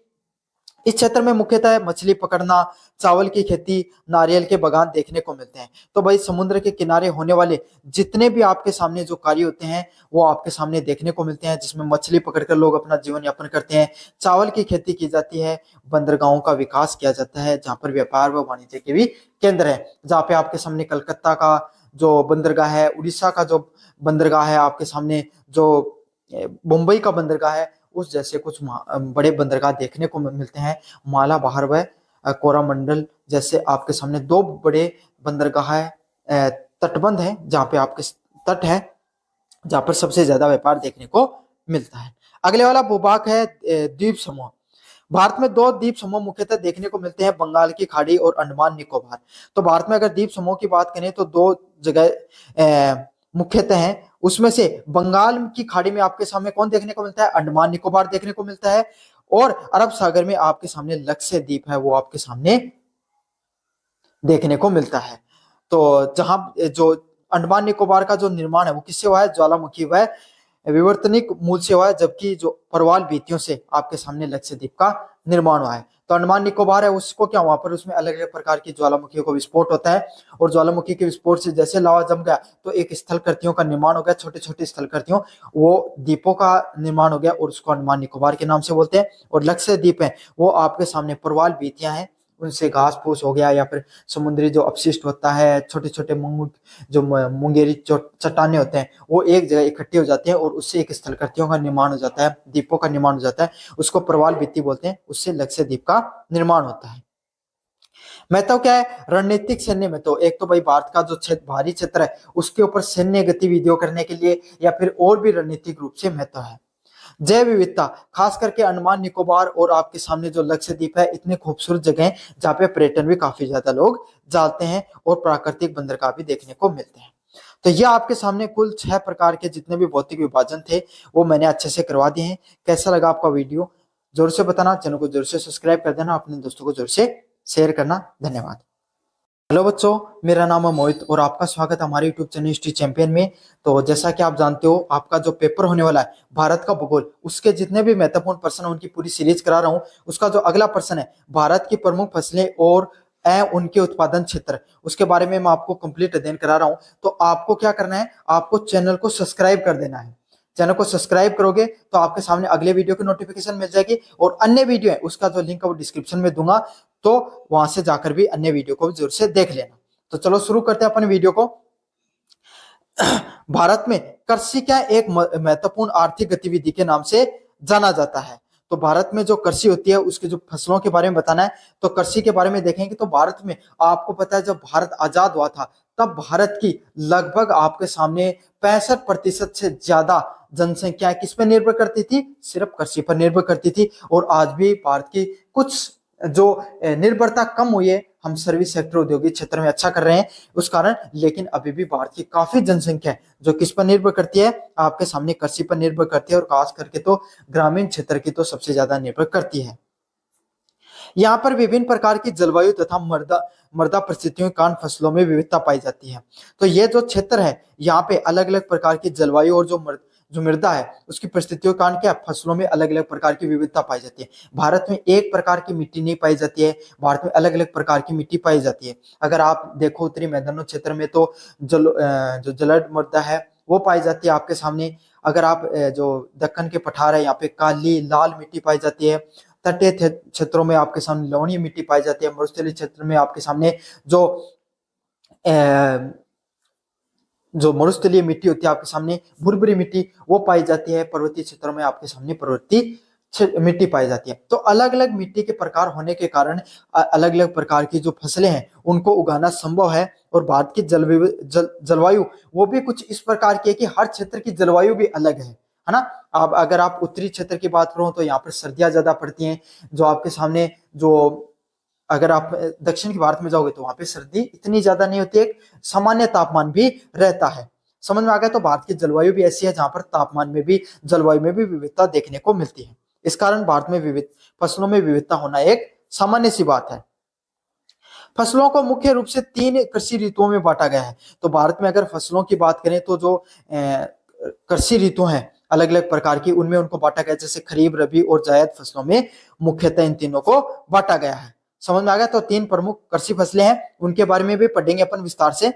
Speaker 1: इस क्षेत्र में मुख्यतः मछली पकड़ना, चावल की खेती, नारियल के बागान देखने को मिलते हैं। तो भाई समुद्र के किनारे होने वाले जितने भी आपके सामने जो कार्य होते हैं वो आपके सामने देखने को मिलते हैं, जिसमें मछली पकड़कर लोग अपना जीवन यापन करते हैं, चावल की खेती की जाती है, बंदरगाहों का विकास किया जाता है, जहां पर व्यापार व वाणिज्य के भी केंद्र है, जहाँ पे आपके सामने कलकत्ता का जो बंदरगाह है, उड़ीसा का जो बंदरगाह है, आपके सामने जो मुंबई का बंदरगाह है, उस जैसे कुछ बड़े बंदरगाह देखने को मिलते हैं। मालाबार व कोरामंडल जैसे आपके सामने दो बड़े बंदरगाह है, तटबंध है, जहाँ पे आपके तट है, जहाँ पर सबसे ज्यादा व्यापार देखने को मिलता है। अगले वाला भूभाग है द्वीप समूह। भारत में दो द्वीप समूह मुख्यतः देखने को मिलते हैं, बंगाल की खाड़ी और अंडमान निकोबार। तो भारत में अगर द्वीप समूह की बात करें तो दो जगह मुख्यतः हैं, उसमें से बंगाल की खाड़ी में आपके सामने कौन देखने को मिलता है? अंडमान निकोबार देखने को मिलता है, और अरब सागर में आपके सामने लक्षद्वीप है, वो आपके सामने देखने को मिलता है। तो जहां जो अंडमान निकोबार का जो निर्माण है वो किससे हुआ है? ज्वालामुखी व विवर्तनिक मूल से हुआ है, जबकि जो परवाल भित्तियों से आपके सामने लक्षद्वीप का निर्माण हुआ है। तो अंडमान निकोबार है उसको क्या, वहां पर उसमें अलग अलग प्रकार की ज्वालामुखियों को विस्फोट होता है, और ज्वालामुखी के विस्फोट से जैसे लावा जम गया तो एक स्थलकृतियों का निर्माण हो गया, छोटे छोटे स्थलकृतियों, वो द्वीपों का निर्माण हो गया, और उसको अंडमान निकोबार के नाम से बोलते हैं। और लक्षद्वीप है वो आपके सामने परवाल भित्तियां हैं, उनसे घास फूस हो गया या फिर समुद्री जो अपशिष्ट होता है, छोटे छोटे जो मुंगेरी चट्टाने होते हैं वो एक जगह इकट्ठी हो जाते हैं, और उससे एक स्थलकृतियों का निर्माण हो जाता है, द्वीपों का निर्माण हो जाता है, उसको प्रवाल भित्ति बोलते हैं, उससे लक्षद्वीप का निर्माण होता है। महत्व क्या है रणनीतिक सैन्य में? तो एक तो भाई भारत का जो भारी क्षेत्र है उसके ऊपर सैन्य गतिविधियों करने के लिए या फिर और भी रणनीतिक रूप से महत्व है। जैव विविधता, खास करके अंडमान निकोबार और आपके सामने जो लक्षद्वीप है, इतनी खूबसूरत जगह है जहाँ पे पर्यटन भी काफी ज्यादा लोग जाते हैं, और प्राकृतिक बंदरगाह भी देखने को मिलते हैं। तो ये आपके सामने कुल 6 प्रकार के जितने भी भौतिक विभाजन थे वो मैंने अच्छे से करवा दिए हैं। कैसा लगा आपका वीडियो जोर से बताना, चैनल को जोर से सब्सक्राइब कर देना, अपने दोस्तों को जोर से शेयर करना। धन्यवाद। हेलो बच्चों, मेरा नाम है मोहित और आपका स्वागत है हमारे यूट्यूब चैनल हिस्ट्री चैंपियन में। तो जैसा कि आप जानते हो आपका जो पेपर होने वाला है भारत का भूगोल, उसके जितने भी महत्वपूर्ण प्रश्न उनकी पूरी सीरीज करा रहा हूँ। उसका जो अगला प्रश्न है भारत की प्रमुख फसलें और उनके उत्पादन क्षेत्र, उसके बारे में मैं आपको कंप्लीट अध्ययन करा रहा हूँ। तो आपको क्या करना है, आपको चैनल को सब्सक्राइब कर देना है। चैनल को सब्सक्राइब करोगे तो आपके सामने अगले वीडियो की नोटिफिकेशन मिल जाएगी, और अन्य वीडियो है उसका जो लिंक है वो डिस्क्रिप्शन में दूंगा, तो वहां से जाकर भी अन्य वीडियो को जरूर से देख लेना। तो चलो शुरू करते हैं अपने वीडियो को। भारत में कृषि क्या एक महत्वपूर्ण आर्थिक गतिविधि के नाम से जाना जाता है। तो भारत में जो कृषि होती है उसके जो फसलों के बारे में बताना है, तो कृषि के बारे में देखेंगे तो भारत में आपको पता है जब भारत आजाद हुआ था तब भारत की लगभग आपके सामने 65% से ज्यादा जनसंख्या किस पर निर्भर करती थी? सिर्फ कृषि पर निर्भर करती थी। और आज भी भारत की कुछ जो निर्भरता कम हुई है, हम सर्विस सेक्टर, औद्योगिक क्षेत्र में अच्छा कर रहे हैं उस कारण, लेकिन अभी भी भारत की काफी जनसंख्या है जो किस पर निर्भर करती है? आपके सामने कृषि पर निर्भर करती है, और खास करके तो ग्रामीण क्षेत्र की तो सबसे ज्यादा निर्भर करती है। यहाँ पर विभिन्न प्रकार की जलवायु तथा मृदा मृदा परिस्थितियों के कारण फसलों में विविधता पाई जाती है। तो ये जो क्षेत्र है, यहाँ पे अलग अलग प्रकार की जलवायु और जो मृदा है उसकी परिस्थितियों के कारण क्या फसलों में अलग अलग प्रकार की विविधता पाई जाती है। भारत में एक प्रकार की मिट्टी नहीं पाई जाती है, भारत में अलग अलग प्रकार की मिट्टी पाई जाती है। अगर आप देखो उत्तरी मैदानों क्षेत्र में तो जो जलद मृदा है वो पाई जाती है आपके सामने। अगर आप जो दक्कन के पठार है यहाँ पे काली लाल मिट्टी पाई जाती है। तटीय क्षेत्रों में आपके सामने लवणीय मिट्टी पाई जाती है। मरुस्थलीय क्षेत्र में आपके सामने जो मरुस्थलीय मिट्टी होती है आपके सामने भुरभुरी मिट्टी वो पाई जाती है। पर्वतीय क्षेत्रों में आपके सामने पर्वतीय मिट्टी पाई जाती है। तो अलग अलग मिट्टी के प्रकार होने के कारण अलग अलग प्रकार की जो फसलें हैं उनको उगाना संभव है। और भारत की जलवायु वो भी कुछ इस प्रकार की है कि हर क्षेत्र की जलवायु भी अलग है ना। अब अगर आप उत्तरी क्षेत्र की बात करो तो यहाँ पर सर्दियां ज्यादा पड़ती हैं। जो आपके सामने जो अगर आप दक्षिण के भारत में जाओगे तो वहां पे सर्दी इतनी ज्यादा नहीं होती है, सामान्य तापमान भी रहता है। समझ में आ गया। तो भारत की जलवायु भी ऐसी है जहां पर तापमान में भी जलवायु में भी विविधता देखने को मिलती है। इस कारण भारत में विविध फसलों में विविधता होना एक सामान्य सी बात है। फसलों को मुख्य रूप से 3 कृषि ऋतुओं में बांटा गया है। तो भारत में अगर फसलों की बात करें तो जो कृषि ऋतु हैं अलग अलग प्रकार की उनमें उनको बांटा गया, जैसे खरीफ रबी और जायद फसलों में मुख्यतः इन तीनों को बांटा गया है। समझ में आ गया। तो 3 प्रमुख कृषि फसलें हैं उनके बारे में भी पढ़ेंगे अपन विस्तार से।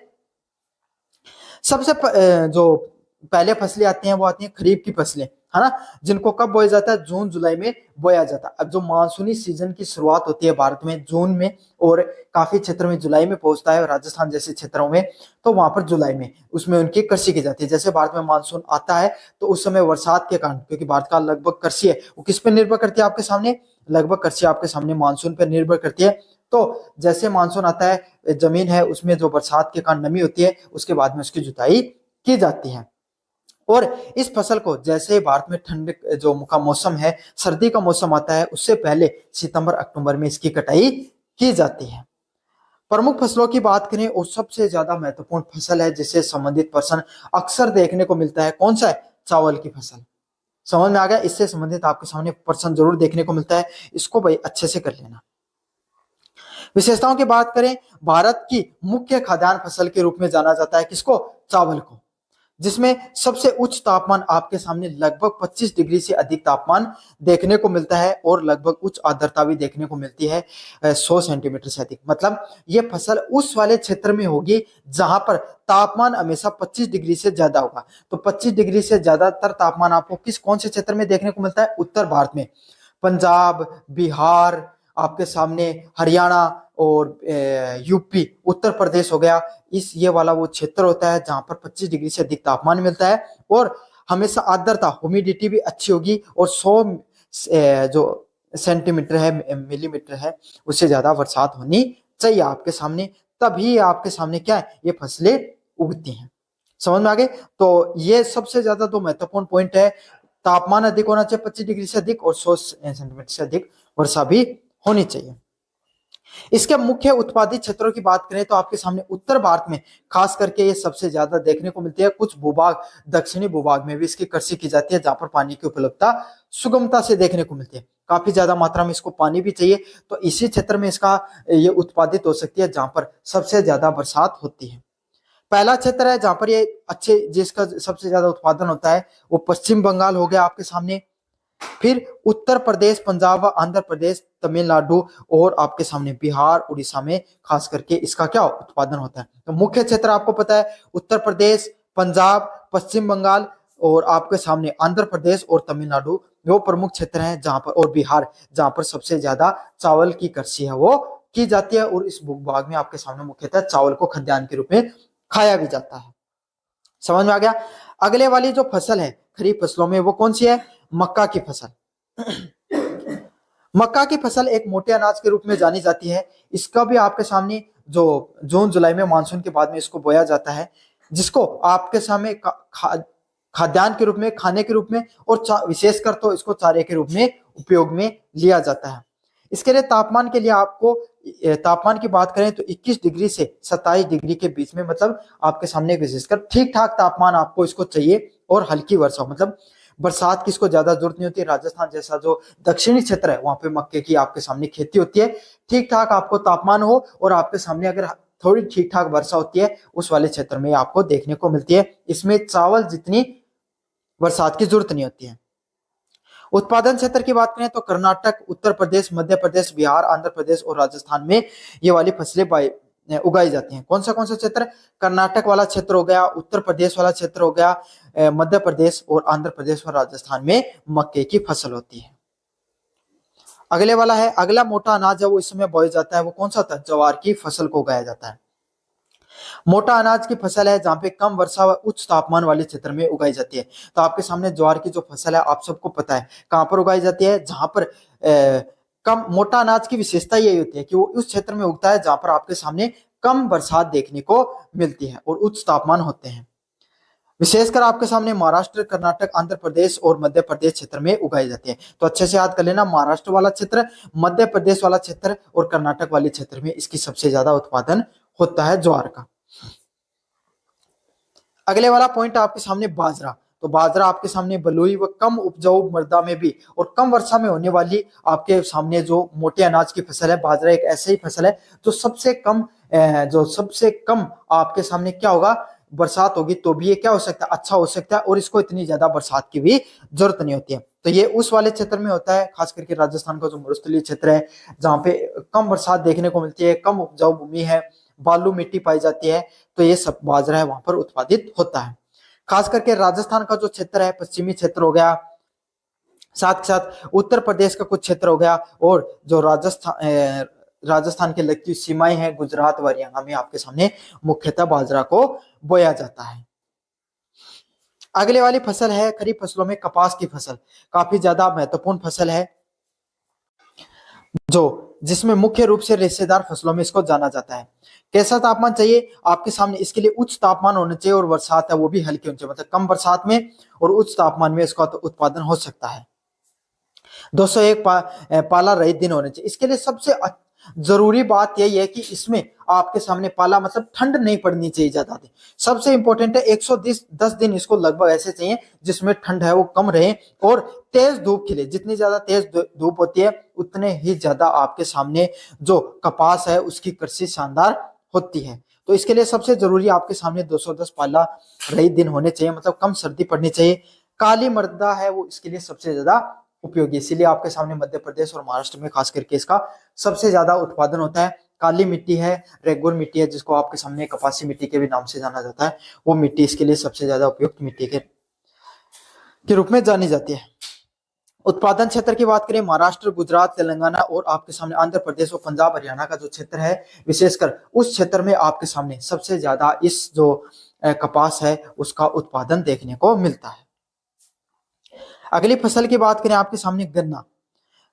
Speaker 1: सबसे जो पहले फसलें आती हैं वो आती हैं खरीफ की फसलें, है ना, जिनको कब बोया जाता है? जून जुलाई में बोया जाता है। अब जो मानसूनी सीजन की शुरुआत होती है भारत में जून में और काफी क्षेत्र में जुलाई में पहुंचता है, राजस्थान जैसे क्षेत्रों में तो वहां पर जुलाई में उसमें उनकी कृषि की जाती है। जैसे भारत में मानसून आता है तो उस समय बरसात के कारण, क्योंकि भारत का लगभग कृषि है वो किस पे निर्भर करती है आपके सामने, लगभग कृषि आपके सामने मानसून पर निर्भर करती है। तो जैसे मानसून आता है जमीन है उसमें जो बरसात के कारण नमी होती है उसके बाद में उसकी जुताई की जाती है। और इस फसल को जैसे भारत में ठंड जो का मौसम है सर्दी का मौसम आता है उससे पहले सितंबर अक्टूबर में इसकी कटाई की जाती है। प्रमुख फसलों की बात करें और सबसे ज्यादा महत्वपूर्ण फसल है जिससे संबंधित प्रश्न अक्सर देखने को मिलता है, कौन सा है? चावल की फसल। समझ में आ गया। इससे संबंधित आपके सामने प्रश्न जरूर देखने को मिलता है, इसको भाई अच्छे से कर लेना। विशेषताओं की बात करें, भारत की मुख्य खाद्यान्न फसल के रूप में जाना जाता है किसको? चावल को, जिसमें सबसे उच्च तापमान आपके सामने लगभग 25 डिग्री से अधिक तापमान देखने को मिलता है और लगभग उच्च आर्द्रता भी देखने को मिलती है 100 सेंटीमीटर से अधिक। मतलब ये फसल उस वाले क्षेत्र में होगी जहां पर तापमान हमेशा 25 डिग्री से ज्यादा होगा। तो 25 डिग्री से ज्यादातर तापमान आपको कौन से क्षेत्र में देखने को मिलता है? उत्तर भारत में, पंजाब, बिहार, आपके सामने हरियाणा और यूपी, उत्तर प्रदेश हो गया, इस ये वाला वो क्षेत्र होता है जहां पर 25 डिग्री से अधिक तापमान मिलता है और हमेशा आर्द्रता ह्यूमिडिटी भी अच्छी होगी और 100 जो सेंटीमीटर है मिलीमीटर है उससे ज्यादा बरसात होनी चाहिए आपके सामने, तभी आपके सामने क्या है? ये फसलें उगती हैं। समझ में आ गए। तो ये सबसे ज्यादा तो महत्वपूर्ण पॉइंट है, तापमान अधिक होना चाहिए 25 डिग्री से अधिक और 100 सेंटीमीटर से अधिक वर्षा भी होनी चाहिए। इसके मुख्य उत्पादित क्षेत्रों की बात करें तो आपके सामने उत्तर भारत में खास करके ये सबसे ज्यादा देखने को मिलती है। कुछ भूभाग दक्षिणी भूभाग में भी इसकी कृषि की जाती है जहां पर पानी की उपलब्धता सुगमता से देखने को मिलती है, काफी ज्यादा मात्रा में इसको पानी भी चाहिए, तो इसी क्षेत्र में इसका ये उत्पादित हो सकती है जहां पर सबसे ज्यादा बरसात होती है। पहला क्षेत्र है जहां पर ये अच्छे जिसका सबसे ज्यादा उत्पादन होता है वो पश्चिम बंगाल हो गया आपके सामने, फिर उत्तर प्रदेश, पंजाब, आंध्र प्रदेश, तमिलनाडु और आपके सामने बिहार, उड़ीसा में खास करके इसका क्या उत्पादन होता है। तो मुख्य क्षेत्र आपको पता है उत्तर प्रदेश, पंजाब, पश्चिम बंगाल और आपके सामने आंध्र प्रदेश और तमिलनाडु वो प्रमुख क्षेत्र हैं जहां पर, और बिहार जहां पर सबसे ज्यादा चावल की कृषि है वो की जाती है और इस भूभाग में आपके सामने मुख्यतः चावल को खाद्यान्न के रूप में खाया भी जाता है। समझ में आ गया। अगले वाली जो फसल है खरीफ फसलों में वो कौन सी है? मक्का की फसल। मक्का की फसल एक मोटे अनाज के रूप में जानी जाती है। इसका भी आपके सामने जो जून जुलाई में मानसून के बाद में इसको बोया जाता है, जिसको आपके सामने खाद्यान्न के रूप में, खाने के रूप में और विशेषकर तो इसको चारे के रूप में उपयोग में लिया जाता है। इसके लिए तापमान के लिए आपको तापमान की बात करें तो 21 डिग्री से 27 डिग्री के बीच में, मतलब आपके सामने विशेषकर ठीक ठाक तापमान आपको इसको चाहिए और हल्की वर्षा, मतलब बरसात की इसको ज्यादा जरूरत नहीं होती है। राजस्थान जैसा जो दक्षिणी क्षेत्र है वहां पे मक्के की आपके सामने खेती होती है। ठीक ठाक आपको तापमान हो और आपके सामने अगर थोड़ी ठीक ठाक वर्षा होती है उस वाले क्षेत्र में आपको देखने को मिलती है। इसमें चावल जितनी बरसात की जरूरत नहीं होती है। उत्पादन क्षेत्र की बात करें तो कर्नाटक, उत्तर प्रदेश, मध्य प्रदेश, बिहार, आंध्र प्रदेश और राजस्थान में ये वाली फसलें उगाई जाती हैं। कौन सा क्षेत्र? कर्नाटक वाला क्षेत्र हो गया, उत्तर प्रदेश वाला क्षेत्र हो गया, मध्य प्रदेश और आंध्र प्रदेश और राजस्थान में मक्के की फसल होती है। अगले वाला है, अगला मोटा अनाज है वो इस समय बोया जाता है, वो कौन सा होता है? ज्वार की फसल को उगाया जाता है। मोटा अनाज की फसल है जहां पे कम वर्षा व उच्च तापमान वाले क्षेत्र में उगाई जाती है। तो आपके सामने ज्वार की जो फसल है आप सबको पता है कहां पर उगाई जाती है, जहां पर कम मोटा अनाज की विशेषता यही होती है कि वो उस क्षेत्र में उगता है जहां पर आपके सामने कम बरसात देखने को मिलती है और उच्च तापमान होते हैं। विशेषकर आपके सामने महाराष्ट्र, कर्नाटक, आंध्र प्रदेश और मध्य प्रदेश क्षेत्र में उगाई जाती है। तो अच्छे से याद कर लेना, महाराष्ट्र वाला क्षेत्र, मध्य प्रदेश वाला क्षेत्र और कर्नाटक वाले क्षेत्र में इसकी सबसे ज्यादा उत्पादन होता है ज्वार का। अगले वाला पॉइंट आपके सामने बाजरा। तो बाजरा आपके सामने बलुई व कम उपजाऊ मृदा में भी और कम वर्षा में होने वाली आपके सामने जो मोटे अनाज की फसल है, बाजरा एक ऐसे ही फसल है जो सबसे कम आपके सामने क्या होगा, बरसात होगी तो भी ये क्या हो सकता है, अच्छा हो सकता है और इसको इतनी ज्यादा बरसात की भी जरूरत नहीं होती है। तो ये उस वाले क्षेत्र में होता है, खास करके राजस्थान का जो मरुस्थलीय क्षेत्र है जहाँ पे कम बरसात देखने को मिलती है, कम उपजाऊ भूमि है, बालू मिट्टी पाई जाती है, तो ये सब बाजरा है वहां पर उत्पादित होता है। खास करके राजस्थान का जो क्षेत्र है, पश्चिमी क्षेत्र हो गया, साथ के साथ उत्तर प्रदेश का कुछ क्षेत्र हो गया और जो राजस्थान के लगती सीमाएं हैं गुजरात व हरियाणा में आपके सामने मुख्यतः बाजरा को बोया जाता है। अगले वाली फसल है खरीफ फसलों में कपास की फसल, काफी ज्यादा महत्वपूर्ण फसल है जिसमें मुख्य रूप से रेशेदार फसलों में इसको जाना जाता है। कैसा तापमान चाहिए आपके सामने? इसके लिए उच्च तापमान होना चाहिए और बरसात है वो भी हल्की होनी चाहिए, मतलब कम बरसात में और उच्च तापमान में इसका तो उत्पादन हो सकता है। 201 पाला रहित दिन होने चाहिए। इसके लिए सबसे जरूरी बात यही है कि इसमें आपके सामने पाला मतलब ठंड नहीं पड़नी चाहिए ज्यादा दिन। सबसे इंपॉर्टेंट है 110 दिन इसको लगभग ऐसे चाहिए जिसमें ठंड है वो कम रहे और तेज धूप खिले। जितनी ज्यादा तेज धूप होती है उतने ही ज्यादा आपके सामने जो कपास है उसकी कृषि शानदार होती है। तो इसके लिए सबसे जरूरी आपके सामने 210 पाला रहित दिन होने चाहिए, मतलब कम सर्दी पड़नी चाहिए। काली मृदा है वो इसके लिए सबसे ज्यादा उपयोगी, इसीलिए आपके सामने मध्य प्रदेश और महाराष्ट्र में खास करके इसका सबसे ज्यादा उत्पादन होता है। काली मिट्टी है, रेगुर मिट्टी है जिसको आपके सामने कपासी मिट्टी के भी नाम से जाना जाता है, वो मिट्टी इसके लिए सबसे ज्यादा उपयुक्त मिट्टी के रूप में जानी जाती है। उत्पादन क्षेत्र की बात करें, महाराष्ट्र, गुजरात, तेलंगाना और आपके सामने आंध्र प्रदेश और पंजाब हरियाणा का जो क्षेत्र है विशेषकर उस क्षेत्र में आपके सामने सबसे ज्यादा इस जो कपास है उसका उत्पादन देखने को मिलता है। अगली फसल की बात करें आपके सामने गन्ना।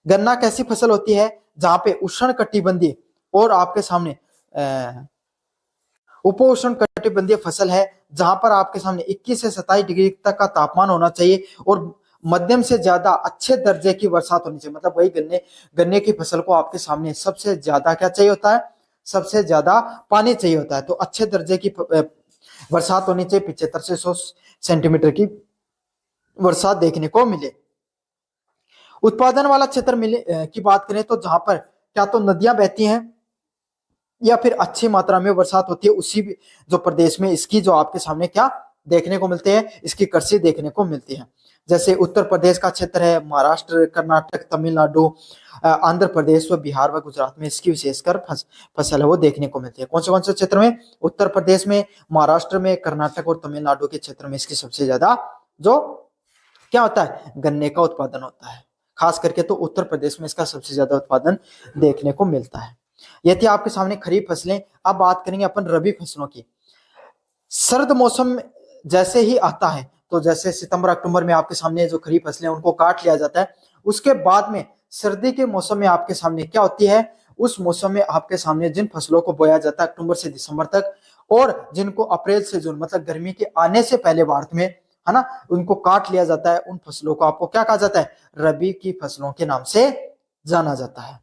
Speaker 1: गन्ना कैसी फसल होती है जहां पे उष्ण कटिबंधीय और आपके सामने उपोष्ण कटिबंधीय फसल है जहां पर आपके सामने 21 से 27 डिग्री तक का तापमान होना चाहिए और मध्यम से ज्यादा अच्छे दर्जे की बरसात होनी चाहिए। मतलब वही गन्ने की फसल को आपके सामने सबसे ज्यादा क्या चाहिए होता है, सबसे ज्यादा पानी चाहिए होता है। तो अच्छे दर्जे की बरसात होनी चाहिए, 75 से 100 सेंटीमीटर की बरसात देखने को मिले। उत्पादन वाला क्षेत्र मिले की बात करें तो जहां पर क्या तो नदियां बहती हैं या फिर अच्छी मात्रा में बरसात होती है, उसी जो प्रदेश में इसकी जो आपके सामने क्या देखने को मिलते हैं, इसकी कृषि देखने को मिलती है। जैसे उत्तर प्रदेश का क्षेत्र है, महाराष्ट्र, कर्नाटक, तमिलनाडु, आंध्र प्रदेश व बिहार व गुजरात में इसकी विशेषकर फसल है वो देखने को मिलती है। कौन से क्षेत्र में? उत्तर प्रदेश में, महाराष्ट्र में, कर्नाटक और तमिलनाडु के क्षेत्र में इसकी सबसे ज्यादा जो क्या होता है, गन्ने का उत्पादन होता है। खास करके तो उत्तर प्रदेश में इसका सबसे ज्यादा उत्पादन देखने को मिलता है। ये थी आपके सामने खरीफ फसलें। अब बात करेंगे अपन रबी फसलों की। सर्द मौसम जैसे ही आता है तो जैसे सितंबर अक्टूबर में आपके सामने जो खरीफ फसलें उनको काट लिया जाता है, उसके बाद में सर्दी के मौसम में आपके सामने क्या होती है, उस मौसम में आपके सामने जिन फसलों को बोया जाता है अक्टूबर से दिसंबर तक और जिनको अप्रैल से जून मतलब गर्मी के आने से पहले भारत में है ना उनको काट लिया जाता है, उन फसलों को आपको क्या कहा जाता है, रबी की फसलों के नाम से जाना जाता है।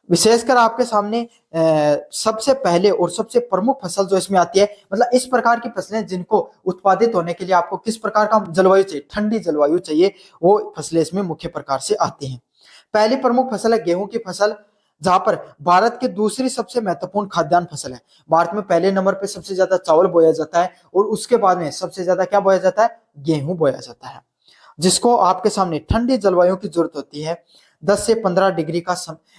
Speaker 1: विशेषकर आपके सामने सबसे पहले और सबसे प्रमुख फसल जो इसमें आती है, मतलब इस प्रकार की फसलें जिनको उत्पादित होने के लिए आपको किस प्रकार का जलवायु चाहिए, ठंडी जलवायु चाहिए, वो फसलें इसमें मुख्य प्रकार से आती हैं। पहली प्रमुख फसल है गेहूं की फसल, जहां पर भारत की दूसरी सबसे महत्वपूर्ण खाद्यान्न फसल है। भारत में पहले नंबर पे सबसे ज्यादा चावल बोया जाता है और उसके बाद में सबसे ज्यादा क्या बोया जाता है, गेहूं बोया जाता है, जिसको आपके सामने ठंडी जलवायु की जरूरत होती है। 10 से 15 डिग्री का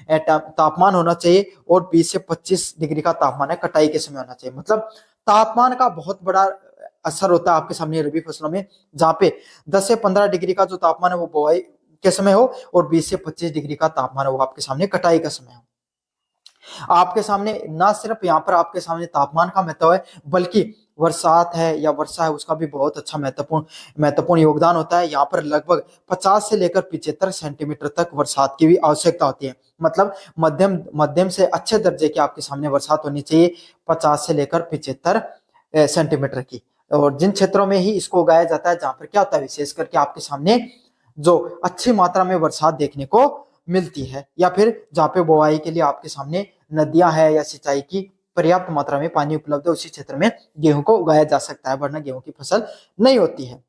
Speaker 1: तापमान होना चाहिए और 20 से 25 डिग्री का तापमान है कटाई के समय होना चाहिए। मतलब तापमान का बहुत बड़ा असर होता है आपके सामने रबी फसलों में, जहां पे 10 से 15 डिग्री का जो तापमान है वो बुआई के समय हो और 20 से 25 डिग्री का तापमान है वो आपके सामने कटाई का समय हो। आपके सामने ना सिर्फ यहाँ पर आपके सामने तापमान का महत्व है, बल्कि बरसात है या वर्षा है उसका भी बहुत अच्छा महत्वपूर्ण योगदान होता है। यहाँ पर लगभग 50 से लेकर 75 सेंटीमीटर तक बरसात की भी आवश्यकता होती है। मतलब मध्यम मध्यम से अच्छे दर्जे की आपके सामने बरसात होनी चाहिए, 50 से लेकर 75 सेंटीमीटर की। और जिन क्षेत्रों में ही इसको उगाया जाता है, जहां पर क्या होता है, विशेष करके आपके सामने जो अच्छी मात्रा में बरसात देखने को मिलती है, या फिर जहाँ पे बुआई के लिए आपके सामने नदियां है या सिंचाई की पर्याप्त मात्रा में पानी उपलब्ध है, उसी क्षेत्र में गेहूं को उगाया जा सकता है, वरना गेहूं की फसल नहीं होती है।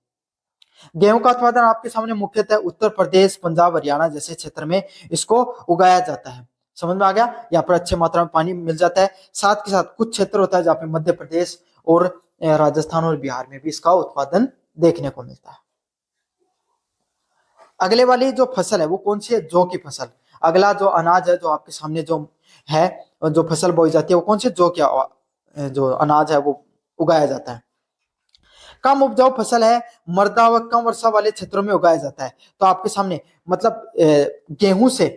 Speaker 1: गेहूं का उत्पादन आपके सामने मुख्यतः उत्तर प्रदेश, पंजाब, हरियाणा जैसे क्षेत्र में इसको उगाया जाता है। समझ में आ गया, यहाँ पर अच्छी मात्रा में पानी मिल जाता है। साथ के साथ कुछ क्षेत्र होता है जहाँ पे मध्य प्रदेश और राजस्थान और बिहार में भी इसका उत्पादन देखने को मिलता है। अगले वाली जो फसल है वो कौन सी है, जौ की फसल। अगला जो अनाज है जो आपके सामने जो है, जो फसल बोई जाती है वो कौन सी, जौ क्या जो अनाज है वो उगाया जाता है। कम उपजाऊ फसल है, मर्दा व कम वर्षा वाले क्षेत्रों में उगाया जाता है। तो आपके सामने मतलब गेहूं से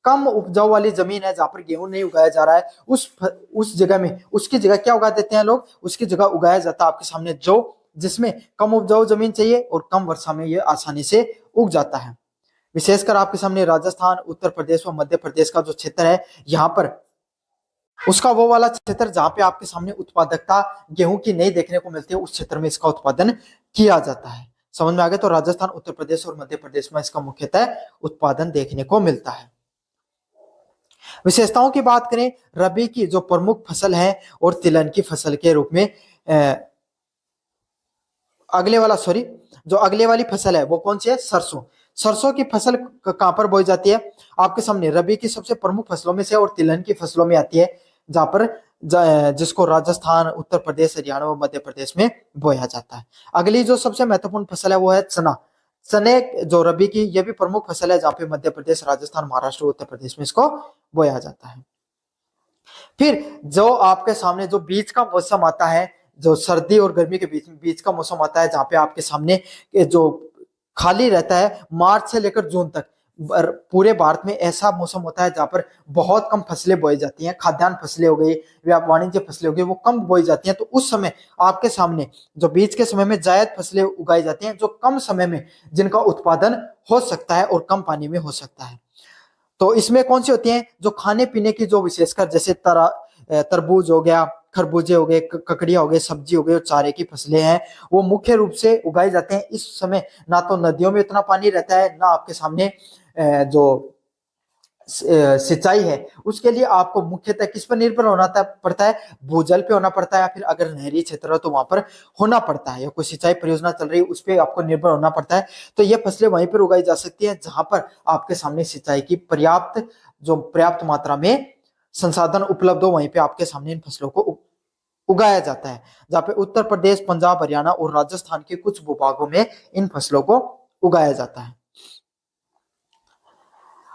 Speaker 1: कम उपजाऊ वाली जमीन है जहां पर गेहूं नहीं उगाया जा रहा है, उस जगह में उसकी जगह क्या उगा देते हैं लोग, उसकी जगह उगाया जाता है आपके सामने जौ, जिसमें कम उपजाऊ जमीन चाहिए और कम वर्षा में ये आसानी से उग जाता है। विशेषकर आपके सामने राजस्थान, उत्तर प्रदेश व मध्य प्रदेश का जो क्षेत्र है, यहाँ पर उसका वो वाला क्षेत्र जहां पे आपके सामने उत्पादकता गेहूं की नहीं देखने को मिलती है, उस क्षेत्र में इसका उत्पादन किया जाता है। समझ में आ गया। तो राजस्थान, उत्तर प्रदेश और मध्य प्रदेश में इसका मुख्यतः उत्पादन देखने को मिलता है। विशेषताओं की बात करें, रबी की जो प्रमुख फसल है और तिलहन की फसल के रूप में जो अगले वाली फसल है वो कौन सी है, सरसों। सरसों की फसल कहां पर बोई जाती है, आपके सामने रबी की सबसे प्रमुख फसलों में से और तिलहन की फसलों में आती है, जहां पर जिसको राजस्थान, उत्तर प्रदेश, हरियाणा और मध्य प्रदेश में बोया जाता है। अगली जो सबसे महत्वपूर्ण फसल है वो है चना। चने जो रबी की ये भी प्रमुख फसल है, जहां पे मध्य प्रदेश, राजस्थान, महाराष्ट्र, उत्तर प्रदेश में इसको बोया जाता है। फिर जो आपके सामने जो बीच का मौसम आता है, जो सर्दी और गर्मी के बीच का मौसम आता है, जहां पे आपके सामने जो खाली रहता है, मार्च से लेकर जून तक पूरे भारत में ऐसा मौसम होता है जहां पर बहुत कम फसलें बोई जाती हैं। खाद्यान्न फसलें हो गई या वाणिज्य फसलें हो गई, वो कम बोई जाती हैं। तो उस समय आपके सामने जो बीच के समय में जायद फसलें उगाई जाती हैं, जो कम समय में जिनका उत्पादन हो सकता है और कम पानी में हो सकता है। तो इसमें कौन सी होती हैं, जो खाने पीने की जो विशेषकर जैसे तरबूज हो गया, खरबूजे हो गए, ककड़िया हो गए, सब्जी हो गई और चारे की फसलें हैं, वो मुख्य रूप से उगाई जाते हैं। इस समय ना तो नदियों में इतना पानी रहता है, ना आपके सामने जो सिंचाई है उसके लिए आपको मुख्यतः किस पर निर्भर होना पड़ता है, भूजल पे होना पड़ता है, या फिर अगर नहरी क्षेत्र हो तो वहां पर होना पड़ता है, या कोई सिंचाई परियोजना चल रही है उस पर आपको निर्भर होना पड़ता है। तो ये फसलें वहीं पर उगाई जा सकती है जहां पर आपके सामने सिंचाई की पर्याप्त मात्रा में संसाधन उपलब्ध हो, वहीं पे आपके सामने इन फसलों को उगाया जाता है। जहाँ पे उत्तर प्रदेश, पंजाब, हरियाणा और राजस्थान के कुछ भूभागों में इन फसलों को उगाया जाता है।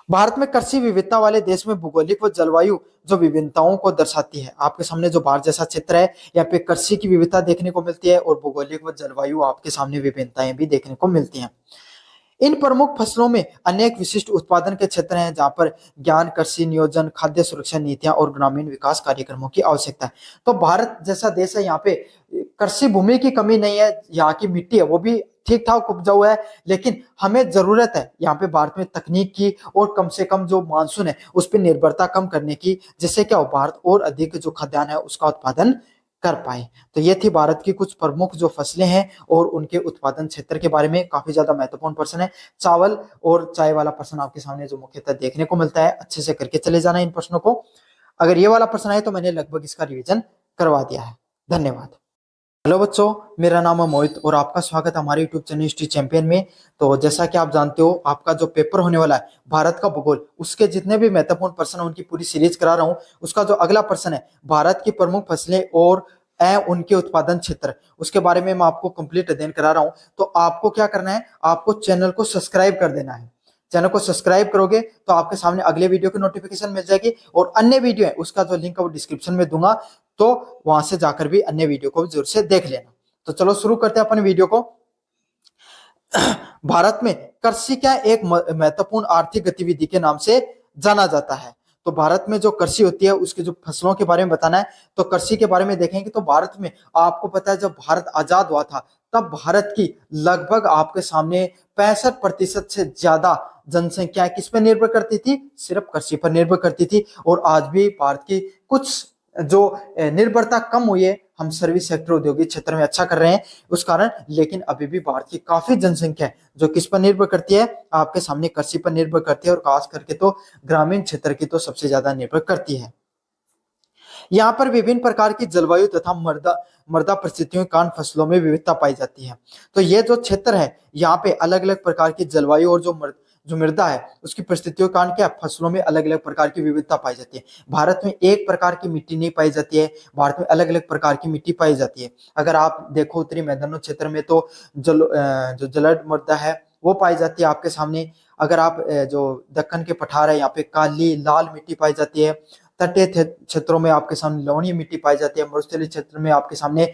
Speaker 1: भारत में कृषि विविधता वाले देश में भौगोलिक व जलवायु जो विभिन्नताओं को दर्शाती है। आपके सामने जो भारत जैसा क्षेत्र है, यहाँ पे कृषि की विविधता देखने को मिलती है और भौगोलिक व जलवायु आपके सामने विभिन्नताएं भी देखने को मिलती हैं। इन प्रमुख फसलों में अनेक विशिष्ट उत्पादन के क्षेत्र हैं, जहां पर ज्ञान, कृषि नियोजन, खाद्य सुरक्षा नीतियां और ग्रामीण विकास कार्यक्रमों की आवश्यकता है। तो भारत जैसा देश है, यहाँ पे कृषि भूमि की कमी नहीं है, यहाँ की मिट्टी है वो भी ठीक ठाक उपजाऊ है, लेकिन हमें जरूरत है यहाँ पे भारत में तकनीक की और कम से कम जो मानसून है उस पर निर्भरता कम करने की, जिससे क्या हो, भारत और अधिक जो खाद्यान्न है उसका उत्पादन कर पाए। तो ये थी भारत की कुछ प्रमुख जो फसलें हैं और उनके उत्पादन क्षेत्र के बारे में। काफी ज्यादा महत्वपूर्ण प्रश्न है। चावल और चाय वाला प्रश्न आपके सामने जो मुख्यतः देखने को मिलता है, अच्छे से करके चले जाना इन प्रश्नों को। अगर ये वाला प्रश्न आए तो मैंने लगभग इसका रिवीजन करवा दिया है। धन्यवाद। हेलो बच्चों, मेरा नाम है मोहित और आपका स्वागत है हमारे यूट्यूब चैनल हिस्ट्री चैंपियन में। तो जैसा कि आप जानते हो, आपका जो पेपर होने वाला है भारत का भूगोल, उसके जितने भी महत्वपूर्ण प्रश्न हैं उनकी पूरी सीरीज करा रहा हूँ। उसका जो अगला प्रश्न है भारत की प्रमुख फसलें और उनके उत्पादन क्षेत्र, उसके बारे में मैं आपको कंप्लीट अध्ययन करा रहा हूँ। तो आपको क्या करना है, आपको चैनल को सब्सक्राइब कर देना है। चैनल को सब्सक्राइब करोगे तो आपके सामने अगले वीडियो की नोटिफिकेशन मिल जाएगी, और अन्य वीडियो है उसका जो लिंक है वो डिस्क्रिप्शन में दूंगा, तो वहां से जाकर भी अन्य वीडियो को जरूर से देख लेना। तो चलो शुरू करते हैं अपन वीडियो को। भारत में कृषि क्या एक महत्वपूर्ण आर्थिक गतिविधि के नाम से जाना जाता है। तो भारत में जो कृषि होती है उसके जो फसलों के बारे में बताना है, तो कृषि के बारे में देखेंगे तो भारत में आपको पता है जब भारत आजाद हुआ था तब भारत की लगभग आपके सामने 65% से ज्यादा जनसंख्या किस पर निर्भर करती थी, सिर्फ कृषि पर निर्भर करती थी। और आज भी भारत की कुछ जो निर्भरता कम हुई है, हम सर्विस सेक्टर औद्योगिक क्षेत्र में अच्छा कर रहे हैं उस कारण, लेकिन अभी भी भारत की काफी जनसंख्या है जो किस पर निर्भर करती है, आपके सामने कृषि पर निर्भर करती है, और खास करके तो ग्रामीण क्षेत्र की तो सबसे ज्यादा निर्भर करती है। यहाँ पर विभिन्न प्रकार की जलवायु तथा मृदा मृदा परिस्थितियों के कारण फसलों में विविधता पाई जाती है। तो ये जो क्षेत्र है यहाँ पे अलग अलग प्रकार की जलवायु और जो मृदा है उसकी परिस्थितियों के कारण क्या फसलों में अलग अलग प्रकार की विविधता पाई जाती है। भारत में एक प्रकार की मिट्टी नहीं पाई जाती है, भारत में अलग अलग प्रकार की मिट्टी पाई जाती है। अगर आप देखो उत्तरी मैदानों क्षेत्र में तो जो जलद मृदा है वो पाई जाती है आपके सामने। अगर आप जो दक्कन के पठार है यहाँ पे काली लाल मिट्टी पाई जाती है। तटीय क्षेत्रों में आपके सामने लवणीय मिट्टी पाई जाती है। मरुस्थलीय क्षेत्र में आपके सामने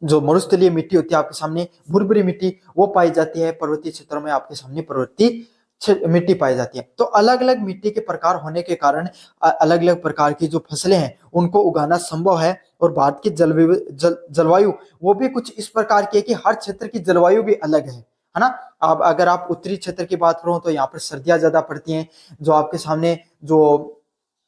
Speaker 1: जो मरुस्थलीय मिट्टी होती है आपके सामने भुरभुरी मिट्टी वो पाई जाती है। पर्वतीय क्षेत्रों में आपके सामने पर्वतीय मिट्टी पाई जाती है। तो अलग अलग मिट्टी के प्रकार होने के कारण अलग अलग प्रकार की जो फसलें हैं उनको उगाना संभव है। और भारत की जलवायु वो भी कुछ इस प्रकार की है कि हर क्षेत्र की जलवायु भी अलग है ना। अब अगर आप उत्तरी क्षेत्र की बात करो तो यहाँ पर सर्दियां ज्यादा पड़ती हैं। जो आपके सामने जो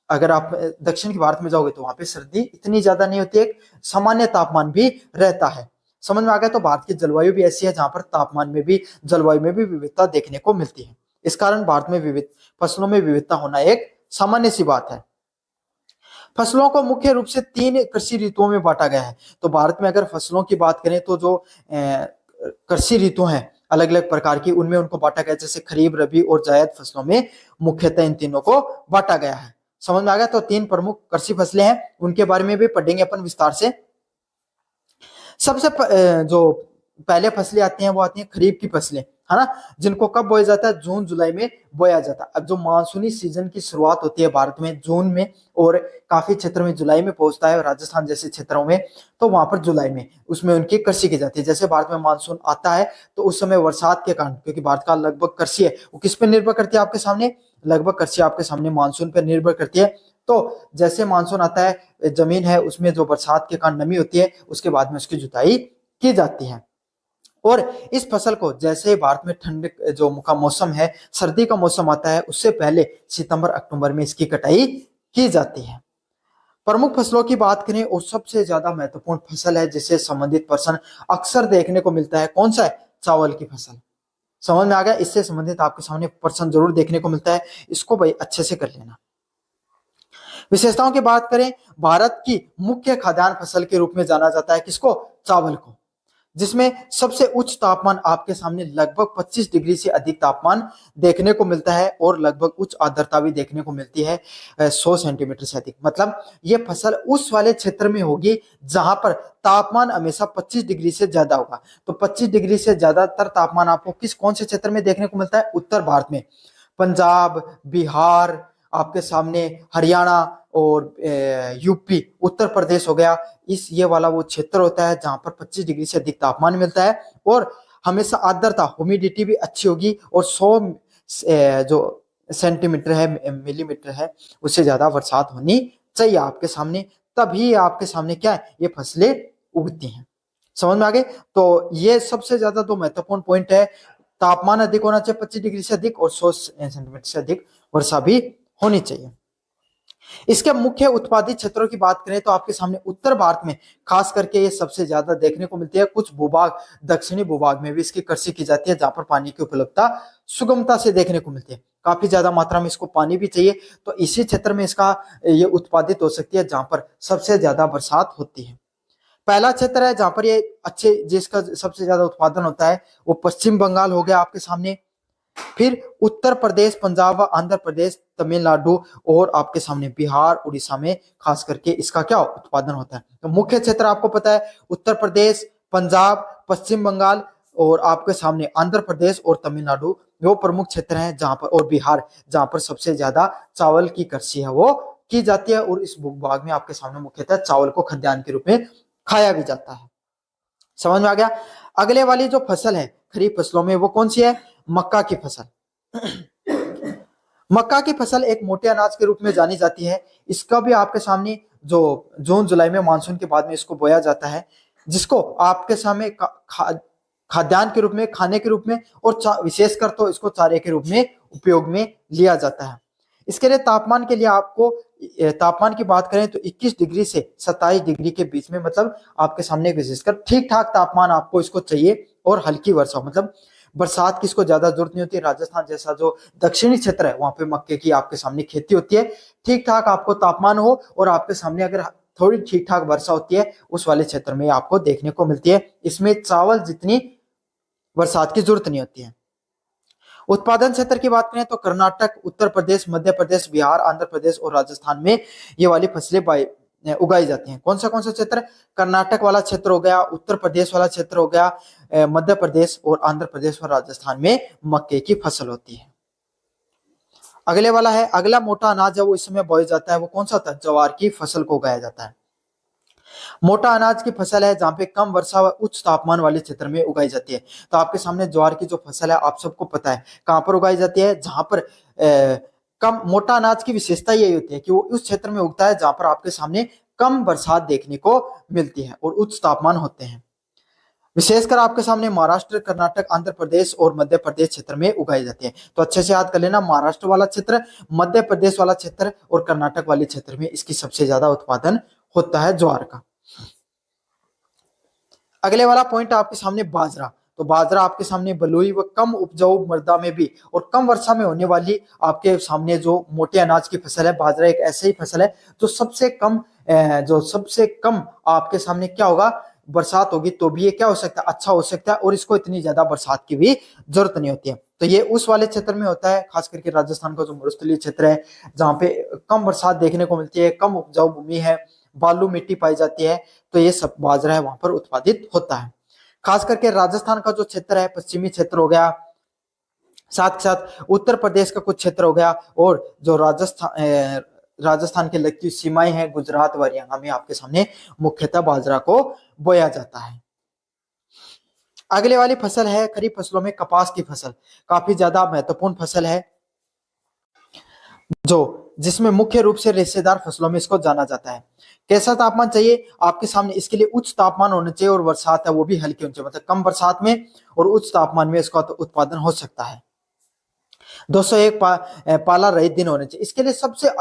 Speaker 1: अगर आप दक्षिण के भारत में जाओगे तो वहां पे सर्दी इतनी ज्यादा नहीं होती है, सामान्य तापमान भी रहता है। समझ में आ गया। तो भारत की जलवायु भी ऐसी है जहां पर तापमान में भी जलवायु में भी विविधता देखने को मिलती है। इस कारण भारत में विविध फसलों में विविधता होना एक सामान्य सी बात है। फसलों को मुख्य रूप से 3 कृषि ऋतुओं में बांटा गया है। तो भारत में अगर फसलों की बात करें तो जो कृषि ऋतु हैं अलग अलग प्रकार की, उनमें उनको बांटा गया, जैसे खरीफ रबी और जायद फसलों में मुख्यतः इन तीनों को बांटा गया है। समझ में आ गया। तो 3 प्रमुख कृषि फसलें हैं, उनके बारे में भी पढ़ेंगे अपन विस्तार से। सबसे जो पहले फसलें आती हैं वो आती हैं खरीफ की फसलें, है ना, जिनको कब बोया जाता है, जून जुलाई में बोया जाता है। अब जो मानसूनी सीजन की शुरुआत होती है भारत में जून में, और काफी क्षेत्र में जुलाई में पहुंचता है, राजस्थान जैसे क्षेत्रों में तो वहां पर जुलाई में उसमें उनकी कृषि की जाती है। जैसे भारत में मानसून आता है तो उस समय बरसात के कारण, क्योंकि भारत का लगभग कृषि है वो किस पे निर्भर करती है आपके सामने, लगभग कृषि आपके सामने मानसून पर निर्भर करती है। तो जैसे मानसून आता है, जमीन है उसमें जो बरसात के कारण नमी होती है, उसके बाद में उसकी जुताई की जाती है। और इस फसल को जैसे भारत में ठंड जो का मौसम है, सर्दी का मौसम आता है, उससे पहले सितंबर अक्टूबर में इसकी कटाई की जाती है। प्रमुख फसलों की बात करें और सबसे ज्यादा महत्वपूर्ण फसल है जिससे संबंधित प्रश्न अक्सर देखने को मिलता है, कौन सा है, चावल की फसल। समझ में आ गया। इससे संबंधित आपके सामने प्रश्न जरूर देखने को मिलता है, इसको भाई अच्छे से कर लेना। विशेषताओं की बात करें, भारत की मुख्य खाद्यान्न फसल के रूप में जाना जाता है किसको, चावल को, जिसमें सबसे उच्च तापमान आपके सामने लगभग 25 डिग्री से अधिक तापमान देखने को मिलता है, और लगभग उच्च आर्द्रता भी देखने को मिलती है 100 सेंटीमीटर से अधिक। मतलब ये फसल उस वाले क्षेत्र में होगी जहां पर तापमान हमेशा 25 डिग्री से ज्यादा होगा। तो 25 डिग्री से ज्यादातर तापमान आपको कौन से क्षेत्र में देखने को मिलता है, उत्तर भारत में, पंजाब, बिहार, आपके सामने हरियाणा और यूपी, उत्तर प्रदेश हो गया। ये वाला वो क्षेत्र होता है जहां पर 25 डिग्री से अधिक तापमान मिलता है, और हमेशा आर्द्रता ह्यूमिडिटी भी अच्छी होगी, और 100 जो सेंटीमीटर है, मिलीमीटर है, उससे ज्यादा बरसात होनी चाहिए आपके सामने, तभी आपके सामने क्या है, ये फसलें उगती हैं। समझ में आ गए। तो ये सबसे ज्यादा तो महत्वपूर्ण पॉइंट है, तापमान अधिक होना चाहिए 25 डिग्री से अधिक, और 100 सेंटीमीटर से अधिक वर्षा भी होनी चाहिए। इसके मुख्य उत्पादित क्षेत्रों की बात करें तो आपके सामने उत्तर भारत में खास करके ये सबसे ज्यादा देखने को मिलती है। कुछ भूभाग, दक्षिणी भूभाग में भी इसकी कृषि की जाती है, जहां पर पानी की उपलब्धता सुगमता से देखने को मिलती है। काफी ज्यादा मात्रा में इसको पानी भी चाहिए, तो इसी क्षेत्र में इसका ये उत्पादित हो सकती है जहां पर सबसे ज्यादा बरसात होती है। पहला क्षेत्र है जहां पर ये अच्छे जिसका सबसे ज्यादा उत्पादन होता है वो पश्चिम बंगाल हो गया आपके सामने, फिर उत्तर प्रदेश, पंजाब, आंध्र प्रदेश, तमिलनाडु और आपके सामने बिहार, उड़ीसा में खास करके इसका क्या उत्पादन होता है। तो मुख्य क्षेत्र आपको पता है उत्तर प्रदेश, पंजाब, पश्चिम बंगाल और आपके सामने आंध्र प्रदेश और तमिलनाडु, वो प्रमुख क्षेत्र हैं जहां पर, और बिहार जहां पर सबसे ज्यादा चावल की कृषि है वो की जाती है। और इस भूभाग में आपके सामने मुख्यतः चावल को खाद्यान्न के रूप में खाया भी जाता है। समझ में आ गया। अगले वाली जो फसल है खरीफ फसलों में वो कौन सी है? मक्का की फसल। मक्का की फसल एक मोटे अनाज के रूप में जानी जाती है। इसका भी आपके सामने जो जून जुलाई में मानसून के बाद में इसको बोया जाता है, जिसको आपके सामने खाद्यान्न के रूप में, खाने के रूप में और विशेषकर तो इसको चारे के रूप में उपयोग में लिया जाता है। इसके लिए तापमान के लिए आपको तापमान की बात करें तो 21 डिग्री से 27 डिग्री के बीच में, मतलब आपके सामने विशेषकर ठीक ठाक तापमान आपको इसको चाहिए। और हल्की वर्षा, मतलब बरसात की इसको ज्यादा जरूरत नहीं होती। राजस्थान जैसा जो दक्षिणी क्षेत्र है वहां पे मक्के की आपके सामने खेती होती है। ठीक ठाक आपको तापमान हो और आपके सामने अगर थोड़ी ठीक ठाक वर्षा होती है उस वाले क्षेत्र में आपको देखने को मिलती है। इसमें चावल जितनी बरसात की जरूरत नहीं होती है। उत्पादन क्षेत्र की बात करें तो कर्नाटक, उत्तर प्रदेश, मध्य प्रदेश, बिहार, आंध्र प्रदेश और राजस्थान में ये वाली फसलें उगाई जाती हैं। कौन सा क्षेत्र? कर्नाटक वाला क्षेत्र हो गया, उत्तर प्रदेश वाला क्षेत्र हो गया, मध्य प्रदेश और आंध्र प्रदेश और राजस्थान में मक्के की फसल होती है। अगले वाला है, अगला मोटा अनाज है वो इस समय बोया जाता है, वो कौन सा होता है? ज्वार की फसल को उगाया जाता है। मोटा अनाज की फसल है जहां पे कम वर्षा व उच्च तापमान वाले क्षेत्र में उगाई जाती है। तो आपके सामने ज्वार की जो फसल है आप सबको पता है कहां पर उगाई जाती है, जहां पर कम, मोटा अनाज की विशेषता यही होती है कि वो उस क्षेत्र में उगता है जहां पर आपके सामने कम बरसात देखने को मिलती है और उच्च तापमान होते हैं। विशेषकर आपके सामने महाराष्ट्र, कर्नाटक, आंध्र प्रदेश और मध्य प्रदेश क्षेत्र में उगाई जाती है। तो अच्छे से याद कर लेना, महाराष्ट्र वाला क्षेत्र, मध्य प्रदेश वाला क्षेत्र और कर्नाटक वाले क्षेत्र में इसकी सबसे ज्यादा उत्पादन होता है ज्वार का। अगले वाला पॉइंट आपके सामने बाजरा। तो बाजरा आपके सामने बलुई व कम उपजाऊ मृदा में भी और कम वर्षा में होने वाली आपके सामने जो मोटे अनाज की फसल है, बाजरा एक ऐसी ही फसल है जो सबसे कम आपके सामने क्या होगा, बरसात होगी तो भी ये क्या हो सकता है, अच्छा हो सकता है और इसको इतनी ज्यादा बरसात की भी जरूरत नहीं होती है। तो ये उस वाले क्षेत्र में होता है, खास करके राजस्थान का जो मरुस्थलीय क्षेत्र है जहाँ पे कम बरसात देखने को मिलती है, कम उपजाऊ भूमि है, बालू मिट्टी पाई जाती है, तो ये सब बाजरा है वहां पर उत्पादित होता है। खास करके राजस्थान का जो क्षेत्र है, पश्चिमी क्षेत्र हो गया, साथ के साथ उत्तर प्रदेश का कुछ क्षेत्र हो गया, और जो राजस्थान के लगती सीमाएं हैं गुजरात व हरियाणा में आपके सामने मुख्यतः बाजरा को बोया जाता है। अगले वाली फसल है खरीफ फसलों में कपास की फसल। काफी ज्यादा महत्वपूर्ण फसल है जिसमें मुख्य रूप से रेशेदार फसलों में इसको जाना जाता है। कैसा तापमान चाहिए आपके सामने? इसके लिए उच्च तापमान होना चाहिए और बरसात है वो भी हल्की होनी चाहिए, मतलब कम बरसात में और उच्च तापमान में इसका उत्पादन हो सकता है। 201 पाला रहित दिन होने चाहिए। इसके लिए सबसे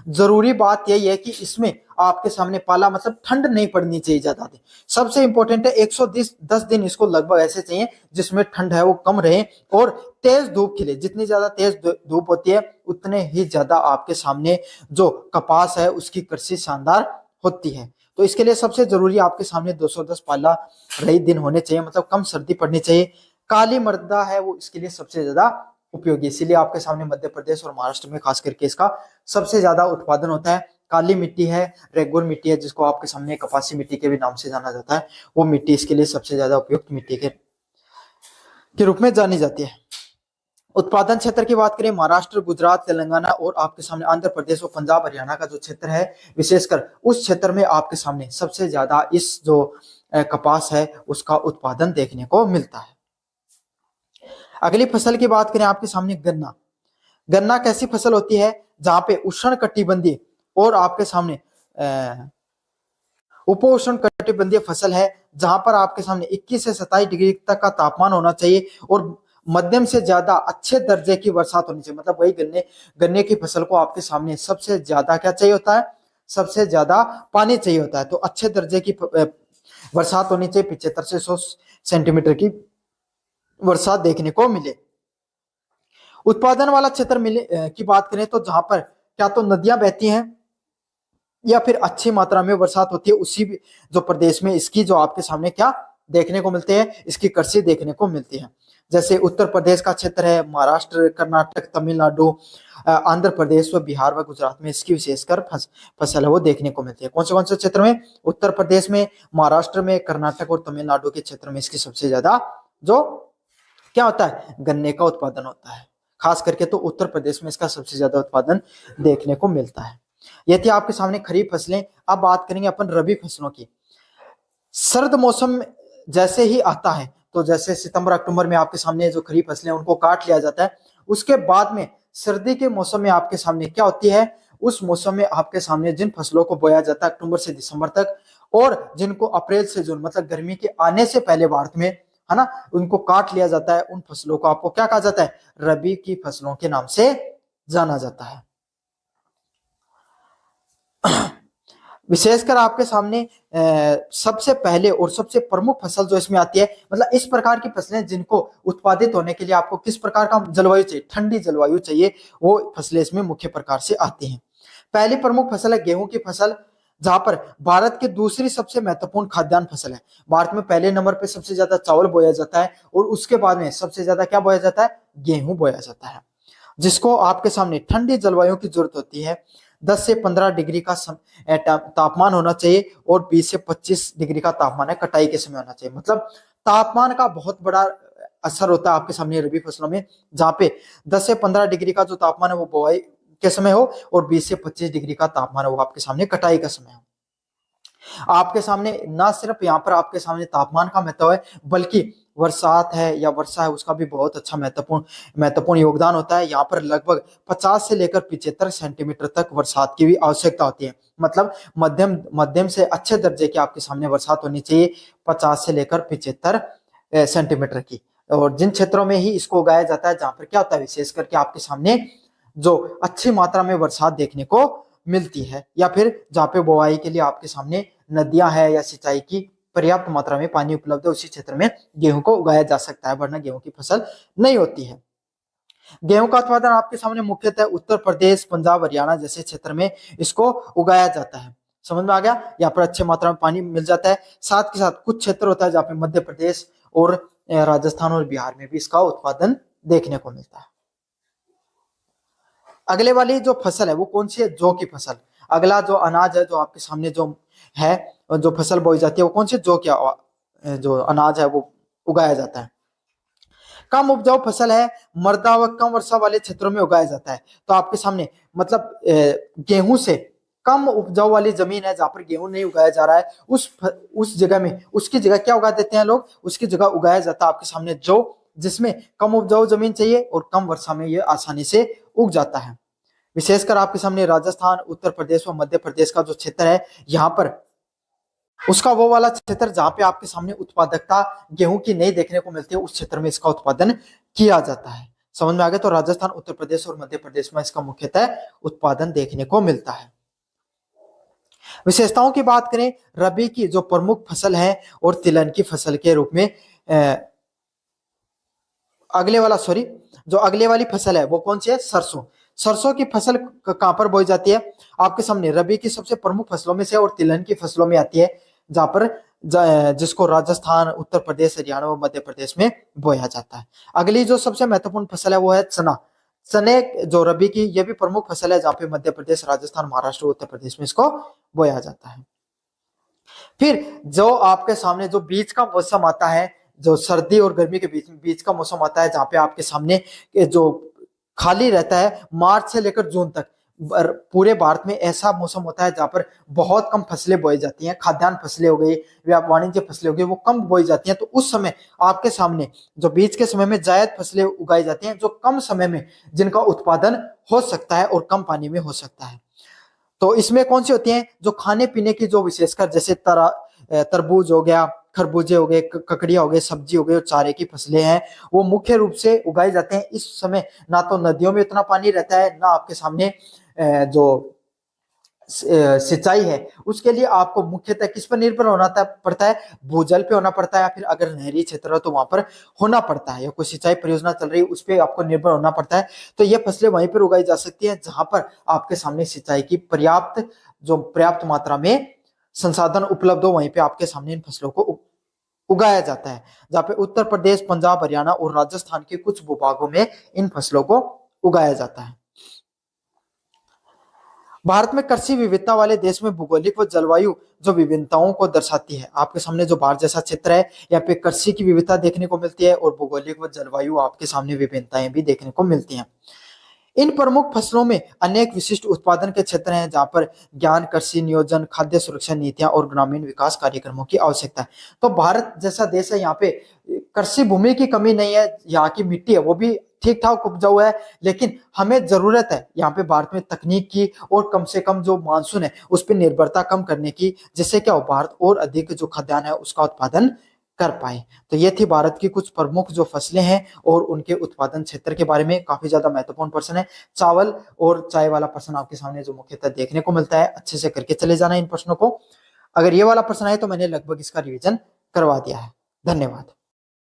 Speaker 1: जरूरी बात यही है कि इसमें आपके सामने पाला, मतलब ठंड नहीं पड़नी चाहिए ज्यादा दिन। सबसे इंपॉर्टेंट है 110 दिन इसको लगभग ऐसे चाहिए जिसमें ठंड है वो कम रहे और तेज धूप खिले। जितनी ज्यादा तेज धूप होती है उतने ही ज्यादा आपके सामने जो कपास है उसकी कृषि शानदार होती है। तो इसके लिए सबसे जरूरी आपके सामने 210 पाला रहित दिन होने चाहिए, मतलब कम सर्दी पड़नी चाहिए। काली मृदा है वो इसके लिए सबसे ज्यादा उपयोगी, इसीलिए आपके सामने मध्य प्रदेश और महाराष्ट्र में खास करके इसका सबसे ज्यादा उत्पादन होता है। काली मिट्टी है, रेगुर मिट्टी है, जिसको आपके सामने कपासी मिट्टी के भी नाम से जाना जाता है, वो मिट्टी इसके लिए सबसे ज्यादा उपयुक्त मिट्टी के रूप में जानी जाती है। उत्पादन क्षेत्र की बात करें, महाराष्ट्र, गुजरात, तेलंगाना और आपके सामने आंध्र प्रदेश और पंजाब हरियाणा का जो क्षेत्र है, विशेषकर उस क्षेत्र में आपके सामने सबसे ज्यादा इस जो कपास है उसका उत्पादन देखने को मिलता है। अगली फसल की बात करें आपके सामने गन्ना। गन्ना कैसी फसल होती है जहां पे उष्ण कटिबंधीय और आपके सामने उपोष्ण कटिबंधीय फसल है, जहां पर आपके सामने 21 से 27 डिग्री तक का तापमान होना चाहिए और मध्यम से ज्यादा अच्छे दर्जे की बरसात होनी चाहिए। मतलब वही गन्ने गन्ने की फसल को आपके सामने सबसे ज्यादा क्या चाहिए होता है, सबसे ज्यादा पानी चाहिए होता है। तो अच्छे दर्जे की बरसात होनी चाहिए, 75 से 100 सेंटीमीटर की बरसात देखने को मिले। उत्पादन वाला क्षेत्र मिले की बात करें तो जहां पर क्या तो नदियां बहती हैं या फिर अच्छी मात्रा में बरसात होती है, उसी जो प्रदेश में इसकी जो आपके सामने क्या देखने को मिलते हैं, इसकी कृषि देखने को मिलती है। जैसे उत्तर प्रदेश का क्षेत्र है, महाराष्ट्र, कर्नाटक, तमिलनाडु, आंध्र प्रदेश व बिहार व गुजरात में इसकी विशेषकर फसल है वो देखने को मिलती है। कौन से क्षेत्र में? उत्तर प्रदेश में, महाराष्ट्र में, कर्नाटक और तमिलनाडु के क्षेत्र में इसकी सबसे ज्यादा जो क्या होता है, गन्ने का उत्पादन होता है। खास करके तो उत्तर प्रदेश में इसका सबसे ज्यादा उत्पादन देखने को मिलता है। ये थी आपके सामने खरीफ फसलें। अब बात करेंगे अपन रबी फसलों की। सर्द मौसम जैसे ही आता है, तो जैसे सितंबर अक्टूबर में आपके सामने जो खरीफ फसलें उनको काट लिया जाता है, उसके बाद में सर्दी के मौसम में आपके सामने क्या होती है, उस मौसम में आपके सामने जिन फसलों को बोया जाता है अक्टूबर से दिसंबर तक, और जिनको अप्रैल से जून मतलब गर्मी के आने से पहले भारत में है ना, उनको काट लिया जाता है। उन फसलों को आपको क्या कहा जाता है, रबी की फसलों के नाम से जाना जाता है। विशेषकर आपके सामने सबसे पहले और सबसे प्रमुख फसल जो इसमें आती है, मतलब इस प्रकार की फसलें जिनको उत्पादित होने के लिए आपको किस प्रकार का जलवायु चाहिए, ठंडी जलवायु चाहिए, वो फसलें इसमें मुख्य प्रकार से आती हैं। पहली प्रमुख फसल है गेहूं की फसल, जहां पर भारत की दूसरी सबसे महत्वपूर्ण खाद्यान्न फसल है। भारत में पहले नंबर पे सबसे ज्यादा चावल बोया जाता है और उसके बाद में सबसे ज्यादा क्या बोया जाता है, गेहूं बोया जाता है, जिसको आपके सामने ठंडी जलवायु की जरूरत होती है। 10 से 15 डिग्री का तापमान होना चाहिए और 20 से 25 डिग्री का तापमान है कटाई के समय होना चाहिए। मतलब तापमान का बहुत बड़ा असर होता है आपके सामने रबी फसलों में, जहां पे 10 से 15 डिग्री का जो तापमान है वो बुआई के समय हो और 20 से 25 डिग्री का तापमान है वो आपके सामने कटाई का समय हो। आपके सामने ना सिर्फ यहाँ पर आपके सामने तापमान का महत्व है, बल्कि बरसात है या वर्षा है उसका भी बहुत अच्छा महत्वपूर्ण योगदान होता है। यहाँ पर लगभग 50 से लेकर 75 सेंटीमीटर तक बरसात की भी आवश्यकता होती है। मतलब मध्यम से अच्छे दर्जे की आपके सामने बरसात होनी चाहिए, 50 से लेकर 75 सेंटीमीटर की। और जिन क्षेत्रों में ही इसको उगाया जाता है, जहां पर क्या होता है, विशेष करके आपके सामने जो अच्छी मात्रा में बरसात देखने को मिलती है, या फिर जहाँ पे बुआई के लिए आपके सामने नदियां है या सिंचाई की पर्याप्त मात्रा में पानी उपलब्ध है, उसी क्षेत्र में गेहूं को उगाया जा सकता है, वरना गेहूं की फसल नहीं होती है। गेहूं का उत्पादन आपके सामने मुख्यतः उत्तर प्रदेश, पंजाब, हरियाणा जैसे क्षेत्र में इसको उगाया जाता है। समझ में आ गया? यहाँ पर अच्छी मात्रा में पानी मिल जाता है। साथ के साथ कुछ क्षेत्र होता है जहाँ पे मध्य प्रदेश और राजस्थान और बिहार में भी इसका उत्पादन देखने को मिलता है। अगले वाली जो फसल है वो कौन सी है, जौ की फसल। अगला जो अनाज है जो आपके सामने जो है, जो फसल बोई जाती है वो कौन सी, जौ क्या जो अनाज है वो उगाया जाता है। कम उपजाऊ फसल है, मर्दा व कम वर्षा वाले क्षेत्रों में उगाया जाता है। तो आपके सामने मतलब गेहूं से कम उपजाऊ वाली जमीन है जहां पर गेहूं नहीं उगाया जा रहा है, उस जगह में उसकी जगह क्या उगा देते हैं लोग, उसकी जगह उगाया जाता है आपके सामने जौ, जिसमें कम उपजाऊ जमीन चाहिए और कम वर्षा में ये आसानी से उग जाता है। विशेषकर आपके सामने राजस्थान, उत्तर प्रदेश व मध्य प्रदेश का जो क्षेत्र है, यहाँ पर उसका वो वाला क्षेत्र जहां पे आपके सामने उत्पादकता गेहूं की नहीं देखने को मिलती है, उस क्षेत्र में इसका उत्पादन किया जाता है। समझ में आ गया? तो राजस्थान, उत्तर प्रदेश और मध्य प्रदेश में इसका मुख्यतः उत्पादन देखने को मिलता है। विशेषताओं की बात करें, रबी की जो प्रमुख फसल है और तिलहन की फसल के रूप में जो अगले वाली फसल है वो कौन सी है, सरसों। सरसों की फसल कहां पर बोई जाती है, आपके सामने रबी की सबसे प्रमुख फसलों में से और तिलहन की फसलों में आती है, जहां पर जिसको राजस्थान, उत्तर प्रदेश, हरियाणा और मध्य प्रदेश में बोया जाता है। अगली जो सबसे महत्वपूर्ण फसल है वो है चना। चने जो रबी की ये भी प्रमुख फसल है, जहां पे मध्य प्रदेश, राजस्थान, महाराष्ट्र, उत्तर प्रदेश में इसको बोया जाता है। फिर जो आपके सामने जो बीच का मौसम आता है, जो सर्दी और गर्मी के बीच का मौसम आता है, जहां पे आपके सामने जो खाली रहता है, मार्च से लेकर जून तक पूरे भारत में ऐसा मौसम होता है जहां पर बहुत कम फसलें बोई जाती हैं। खाद्यान्न फसलें हो गई, वाणिज्य फसलें हो गई, वो कम बोई जाती हैं। तो उस समय आपके सामने जो बीच के समय में जायद फसलें उगाई जाती हैं, जो कम समय में जिनका उत्पादन हो सकता है और कम पानी में हो सकता है। तो इसमें कौन सी होती हैं, जो खाने पीने की जो विशेषकर जैसे तरबूज हो गया, खरबूजे हो गए, ककड़िया हो गए, सब्जी हो गई और चारे की फसलें हैं, वो मुख्य रूप से उगाए जाते हैं। इस समय ना तो नदियों में उतना पानी रहता है, ना आपके सामने जो सिंचाई है उसके लिए आपको मुख्यतः किस पर निर्भर होना पड़ता है, भूजल पे होना पड़ता है, या फिर अगर नहरी क्षेत्र हो तो वहां पर होना पड़ता है, या कोई सिंचाई परियोजना चल रही है उस पर आपको निर्भर होना पड़ता है। तो ये फसलें वहीं पर उगाई जा सकती हैं जहां पर आपके सामने सिंचाई की पर्याप्त मात्रा में संसाधन उपलब्ध हो, वहीं पे आपके सामने इन फसलों को उगाया जाता है। जहाँ पे उत्तर प्रदेश, पंजाब, हरियाणा और राजस्थान के कुछ भूभागों में इन फसलों को उगाया जाता है। भारत में कृषि विविधता वाले देश में भौगोलिक व जलवायु जो विभिन्नताओं को दर्शाती है। आपके सामने जो भारत जैसा क्षेत्र है, यहाँ पे कृषि की विविधता देखने को मिलती है और भौगोलिक व जलवायु आपके सामने विभिन्नताएं भी देखने को मिलती हैं। इन प्रमुख फसलों में अनेक विशिष्ट उत्पादन के क्षेत्र हैं जहां पर ज्ञान, कृषि नियोजन, खाद्य सुरक्षा नीतियां और ग्रामीण विकास कार्यक्रमों की आवश्यकता है। तो भारत जैसा देश है, यहाँ पे कृषि भूमि की कमी नहीं है, यहाँ की मिट्टी है वो भी ठीक ठाक उपजाऊ है, लेकिन हमें जरूरत है यहाँ पे भारत में तकनीक की और कम से कम जो मानसून है उस पर निर्भरता कम करने की, जिससे क्या हो भारत और अधिक जो खाद्यान्न है उसका उत्पादन कर पाए। तो ये थी भारत की कुछ प्रमुख जो फसलें हैं और उनके उत्पादन क्षेत्र के बारे में। काफी ज्यादा महत्वपूर्ण प्रश्न है। चावल और चाय वाला प्रश्न आपके सामने जो मुख्यतः देखने को मिलता है, अच्छे से करके चले जाना इन प्रश्नों को। अगर ये वाला प्रश्न आए तो मैंने लगभग इसका रिवीजन करवा दिया है। धन्यवाद।